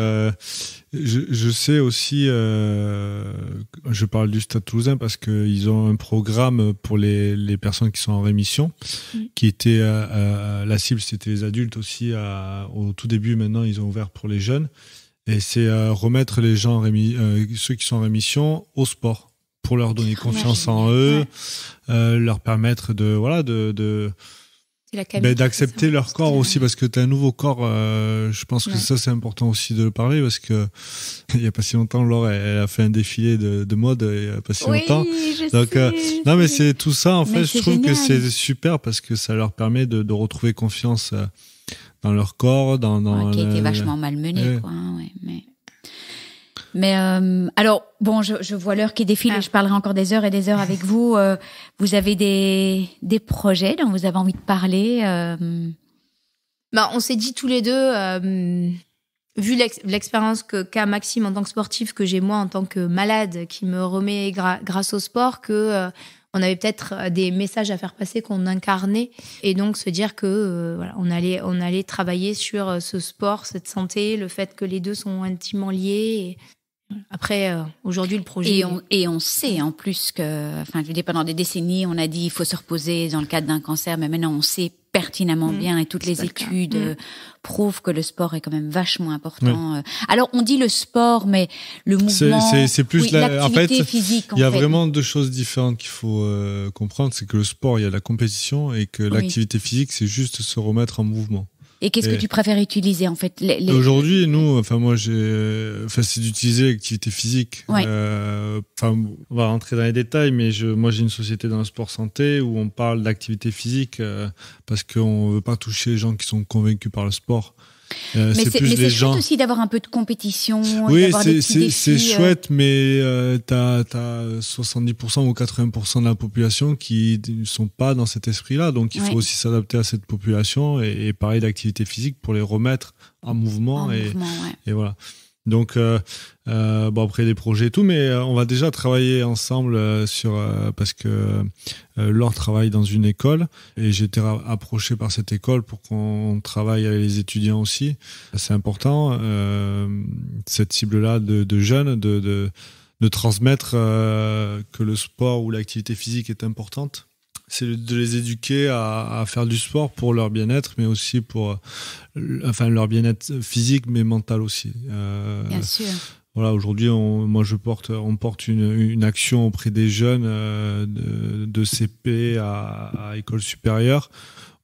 je sais aussi, je parle du Stade Toulousain parce qu'ils ont un programme pour les personnes qui sont en rémission, qui était la cible, c'était les adultes aussi au tout début. Maintenant, ils ont ouvert pour les jeunes, et c'est remettre les gens ceux qui sont en rémission au sport pour leur donner confiance en eux, leur permettre d'accepter leur corps aussi, parce que tu as un nouveau corps. Je pense que ça, c'est important aussi de le parler, parce que il n'y a pas si longtemps, Laure, elle a fait un défilé de mode, il n'y a pas si longtemps. Donc, non, mais c'est tout ça, en fait, je trouve que c'est super, parce que ça leur permet de retrouver confiance dans leur corps, qui a été vachement malmené, quoi. Mais alors, bon, je vois l'heure qui défile et je parlerai encore des heures et des heures avec vous. Vous avez des projets dont vous avez envie de parler on s'est dit tous les deux, vu l'expérience qu'a Maxime en tant que sportif, que j'ai moi en tant que malade, qui me remet grâce au sport, que on avait peut-être des messages à faire passer qu'on incarnait, et donc se dire que on allait travailler sur ce sport, cette santé, le fait que les deux sont intimement liés. Après, aujourd'hui, le projet... Et on sait en plus que, pendant des décennies, on a dit il faut se reposer dans le cadre d'un cancer, mais maintenant on sait pertinemment bien, et toutes les études prouvent que le sport est quand même vachement important. Alors, on dit le sport, mais le mouvement, c'est plus l'activité physique. Il y a vraiment deux choses différentes qu'il faut comprendre. C'est que le sport, il y a la compétition, et que l'activité physique, c'est juste se remettre en mouvement. Et qu'est-ce que tu préfères utiliser, en fait? Aujourd'hui, nous, c'est d'utiliser l'activité physique. On va rentrer dans les détails, mais moi, j'ai une société dans le sport santé où on parle d'activité physique parce qu'on veut pas toucher les gens qui sont convacus par le sport. Mais c'est chouette aussi d'avoir un peu de compétition. Oui, c'est chouette, mais t'as 70% ou 80% de la population qui ne sont pas dans cet esprit-là. Donc, il faut aussi s'adapter à cette population et parler d'activité physique pour les remettre en mouvement. Et voilà. Donc, après des projets et tout, mais on va déjà travailler ensemble parce que Laure travaille dans une école et j'ai été approché par cette école pour qu'on travaille avec les étudiants aussi. C'est important, cette cible-là de jeunes, de transmettre que le sport ou l'activité physique est importante. C'est de les éduquer à faire du sport pour leur bien-être, mais aussi pour leur bien-être physique, mais mental aussi. Bien sûr. Voilà, aujourd'hui, on porte une action auprès des jeunes de CP à école supérieure,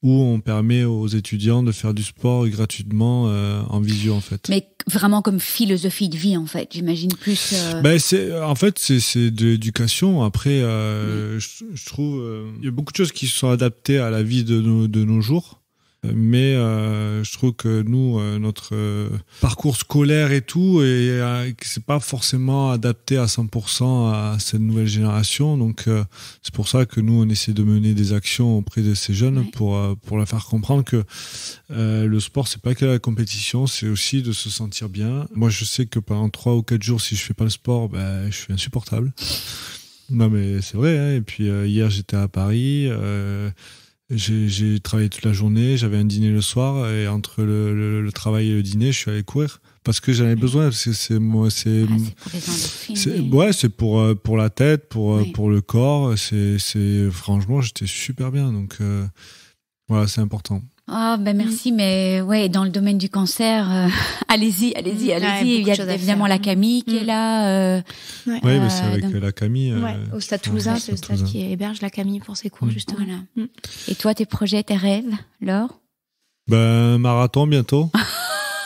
où on permet aux étudiants de faire du sport gratuitement en visio, en fait. Mais vraiment comme philosophie de vie, en fait, j'imagine plus... c'est de l'éducation. Après, je trouve il y a beaucoup de choses qui sont adaptées à la vie de nos jours. Mais je trouve que nous, notre parcours scolaire et tout, c'est pas forcément adapté à 100% à cette nouvelle génération. Donc c'est pour ça que nous, on essaie de mener des actions auprès de ces jeunes pour leur faire comprendre que le sport, c'est pas que la compétition, c'est aussi de se sentir bien. Moi, je sais que pendant 3 ou 4 jours, si je fais pas le sport, je suis insupportable. Non, mais c'est vrai. Hein. Et puis hier, j'étais à Paris. J'ai travaillé toute la journée, j'avais un dîner le soir, et entre le travail et le dîner, je suis allé courir parce que j'en avais besoin, parce que c'est pour les endorphines. C'est pour la tête, pour le corps. Franchement, j'étais super bien. Donc voilà, c'est important. Ah, merci, mais dans le domaine du cancer, allez-y. Il y a évidemment la Camille qui est là. Oui, mais c'est avec la Camille. Au Stade Toulousain, c'est le stade qui héberge la Camille pour ses cours, justement. Voilà. Et toi, tes projets, tes rêves, Laure? Marathon bientôt.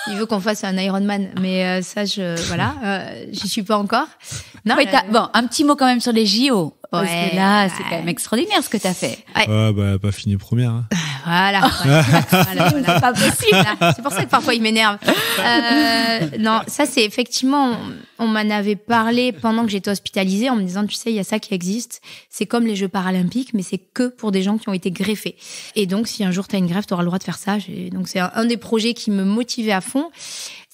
Il veut qu'on fasse un Ironman, mais ça, j'y suis pas encore. Non, un petit mot quand même sur les JO. Parce que là, c'est quand même extraordinaire ce que t'as fait. Pas fini première. Hein. Voilà. C'est pas possible. C'est pour ça que parfois il m'énerve. Non, ça c'est effectivement, on m'en avait parlé pendant que j'étais hospitalisée en me disant, tu sais, il y a ça qui existe. C'est comme les Jeux paralympiques, mais c'est que pour des gens qui ont été greffés. Et donc, si un jour t'as une greffe, t'auras le droit de faire ça. Donc c'est un des projets qui me motivait à fond.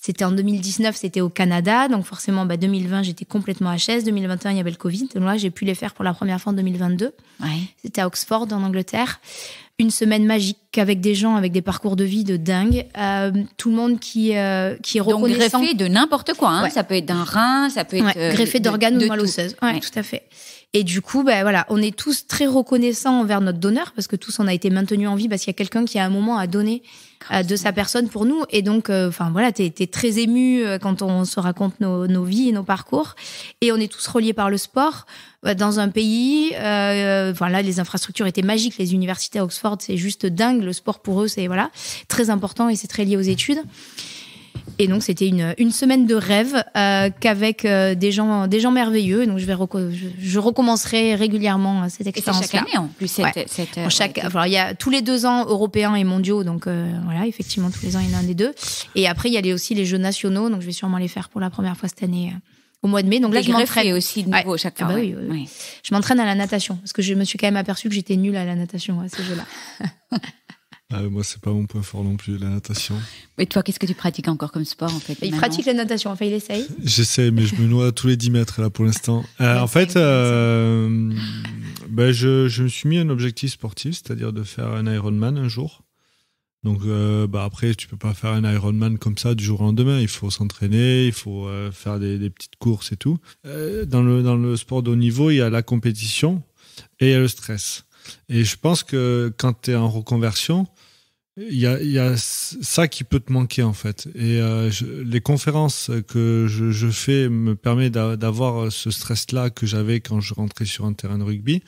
C'était en 2019, c'était au Canada. Donc forcément, 2020, j'étais complètement HS. 2021, il y avait le Covid. Donc là, j'ai pu les faire pour la première fois en 2022. C'était à Oxford, en Angleterre. Une semaine magique avec des gens avec des parcours de vie de dingue. Tout le monde qui est reconnaissant. Donc greffé de n'importe quoi. Hein. Ça peut être d'un rein, ça peut être... greffé d'organes ou de moelle osseuse. Tout à fait. Et du coup, on est tous très reconnaissants envers notre donneur parce que tous, on a été maintenus en vie parce qu'il y a quelqu'un qui, à un moment, a donné de sa personne pour nous. Et donc, t'es très ému quand on se raconte nos vies et nos parcours. Et on est tous reliés par le sport dans un pays. Là, les infrastructures étaient magiques. Les universités à Oxford, c'est juste dingue. Le sport, pour eux, c'est très important et c'est très lié aux études. Et donc, c'était une semaine de rêve qu'avec des gens merveilleux. Donc, je recommencerai régulièrement cette expérience-là. Et chaque année, en plus. Il y a tous les 2 ans européens et mondiaux. Donc, effectivement, tous les ans, il y en a un des deux. Et après, il y a aussi les Jeux nationaux. Donc, je vais sûrement les faire pour la première fois cette année au mois de mai. Donc là, je m'entraîne aussi de nouveau chaque fois. Oui. Je m'entraîne à la natation parce que je me suis quand même aperçue que j'étais nulle à la natation à ces Jeux-là. Moi, c'est pas mon point fort non plus, la natation. Et toi, qu'est-ce que tu pratiques encore comme sport, en fait? Il pratique la natation, il essaye. J'essaie, mais je me noie tous les 10 mètres, là, pour l'instant. En fait, je me suis mis un objectif sportif, c'est-à-dire de faire un Ironman un jour. Donc, après, tu peux pas faire un Ironman comme ça du jour au lendemain. Il faut s'entraîner, il faut faire des petites courses et tout. Dans le sport de haut niveau, il y a la compétition et il y a le stress. Et je pense que quand tu es en reconversion, il y a ça qui peut te manquer, en fait. Et les conférences que je fais me permettent d'avoir ce stress-là que j'avais quand je rentrais sur un terrain de rugby.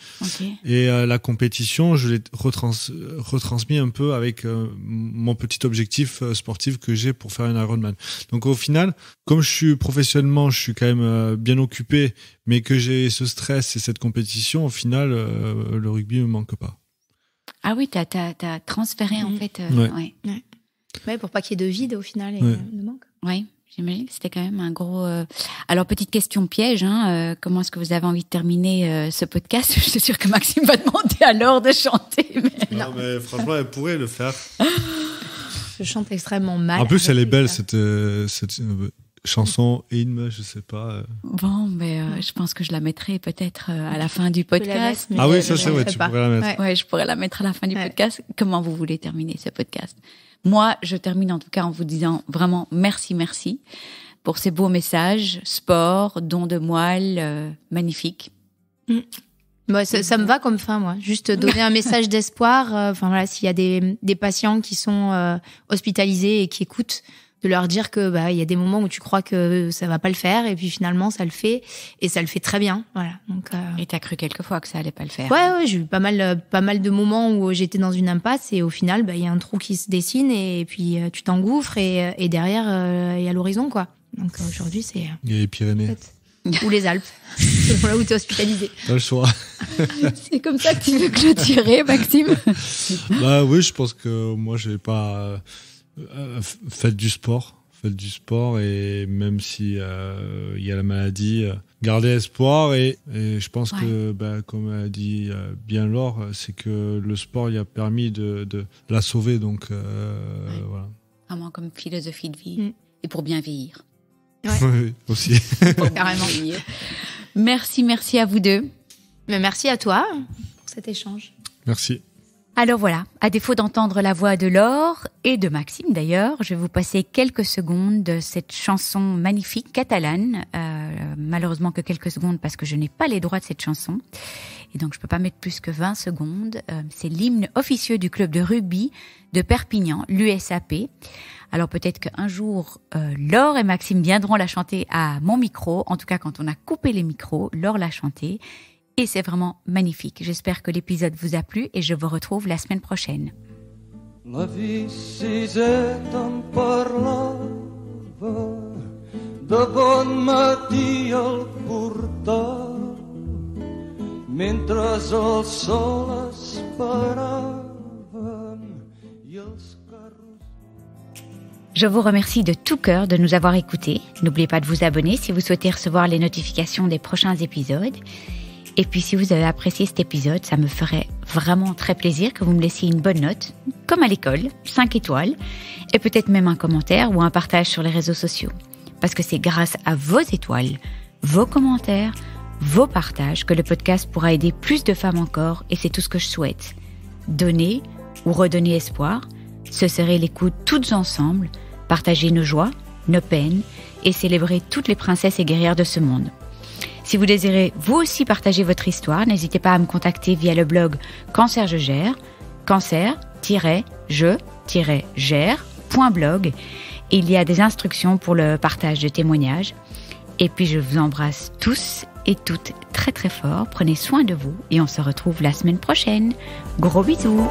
Et la compétition, je l'ai retransmis un peu avec mon petit objectif sportif que j'ai pour faire un Ironman. Donc au final, comme je suis quand même bien occupé, mais que j'ai ce stress et cette compétition, au final, le rugby me manque pas. Ah oui, t'as transféré en fait. Pour pas qu'il y ait de vide au final et de manque. Oui, j'imagine que c'était quand même un gros... Alors, petite question piège, comment est-ce que vous avez envie de terminer ce podcast? Je suis sûre que Maxime va demander à Laure de chanter. Mais... Non, mais franchement, elle pourrait le faire. Je chante extrêmement mal. En plus, elle est belle, cette chanson hymne, je sais pas. Bon, mais je pense que je la mettrai peut-être à la fin du podcast. Oui, ça c'est vrai, tu pourrais la mettre. Ouais, je pourrais la mettre à la fin du podcast. Comment vous voulez terminer ce podcast? Moi, je termine en tout cas en vous disant vraiment merci pour ces beaux messages, sport, don de moelle, magnifique. Ça me va comme fin, moi. Juste donner un message d'espoir. S'il y a des patients qui sont hospitalisés et qui écoutent, de leur dire que il y a des moments où tu crois que ça va pas le faire et puis finalement ça le fait et ça le fait très bien. Voilà. Donc Et t'as cru quelquefois que ça allait pas le faire? Ouais, j'ai eu pas mal de moments où j'étais dans une impasse et au final il y a un trou qui se dessine et puis tu t'engouffres et derrière il y a l'horizon quoi. Donc aujourd'hui c'est il y a les Pyrénées ou les Alpes, selon là où t'es hospitalisé. Pas le choix. C'est comme ça que tu veux clôturer, Maxime? Oui, je pense que moi je vais pas faites du sport et même si il y a la maladie, gardez espoir et je pense que comme a dit bien Laure, c'est que le sport il a permis de la sauver donc voilà. Vraiment comme philosophie de vie et pour bien vieillir. Ouais. Oui, aussi. Carrément. Merci à vous deux. Mais merci à toi pour cet échange. Merci. Alors voilà, à défaut d'entendre la voix de Laure et de Maxime d'ailleurs, je vais vous passer quelques secondes de cette chanson magnifique catalane. Malheureusement que quelques secondes parce que je n'ai pas les droits de cette chanson. Et donc je peux pas mettre plus que 20 secondes. C'est l'hymne officieux du club de rugby de Perpignan, l'USAP. Alors peut-être qu'un jour, Laure et Maxime viendront la chanter à mon micro. En tout cas, quand on a coupé les micros, Laure l'a chantée. Et c'est vraiment magnifique. J'espère que l'épisode vous a plu et je vous retrouve la semaine prochaine. La Viciseta em parlava de bon matí al portal mentre el sol esperaven i els carros. Je vous remercie de tout cœur de nous avoir écoutés. N'oubliez pas de vous abonner si vous souhaitez recevoir les notifications des prochains épisodes. Et puis si vous avez apprécié cet épisode, ça me ferait vraiment très plaisir que vous me laissiez une bonne note, comme à l'école, 5 étoiles, et peut-être même un commentaire ou un partage sur les réseaux sociaux. Parce que c'est grâce à vos étoiles, vos commentaires, vos partages que le podcast pourra aider plus de femmes encore, et c'est tout ce que je souhaite. Donner ou redonner espoir, se serrer les coudes toutes ensemble, partager nos joies, nos peines, et célébrer toutes les princesses et guerrières de ce monde. Si vous désirez vous aussi partager votre histoire, n'hésitez pas à me contacter via le blog Cancer je gère, cancer-je-gère.blog. Il y a des instructions pour le partage de témoignages. Et puis je vous embrasse tous et toutes très très fort. Prenez soin de vous et on se retrouve la semaine prochaine. Gros bisous.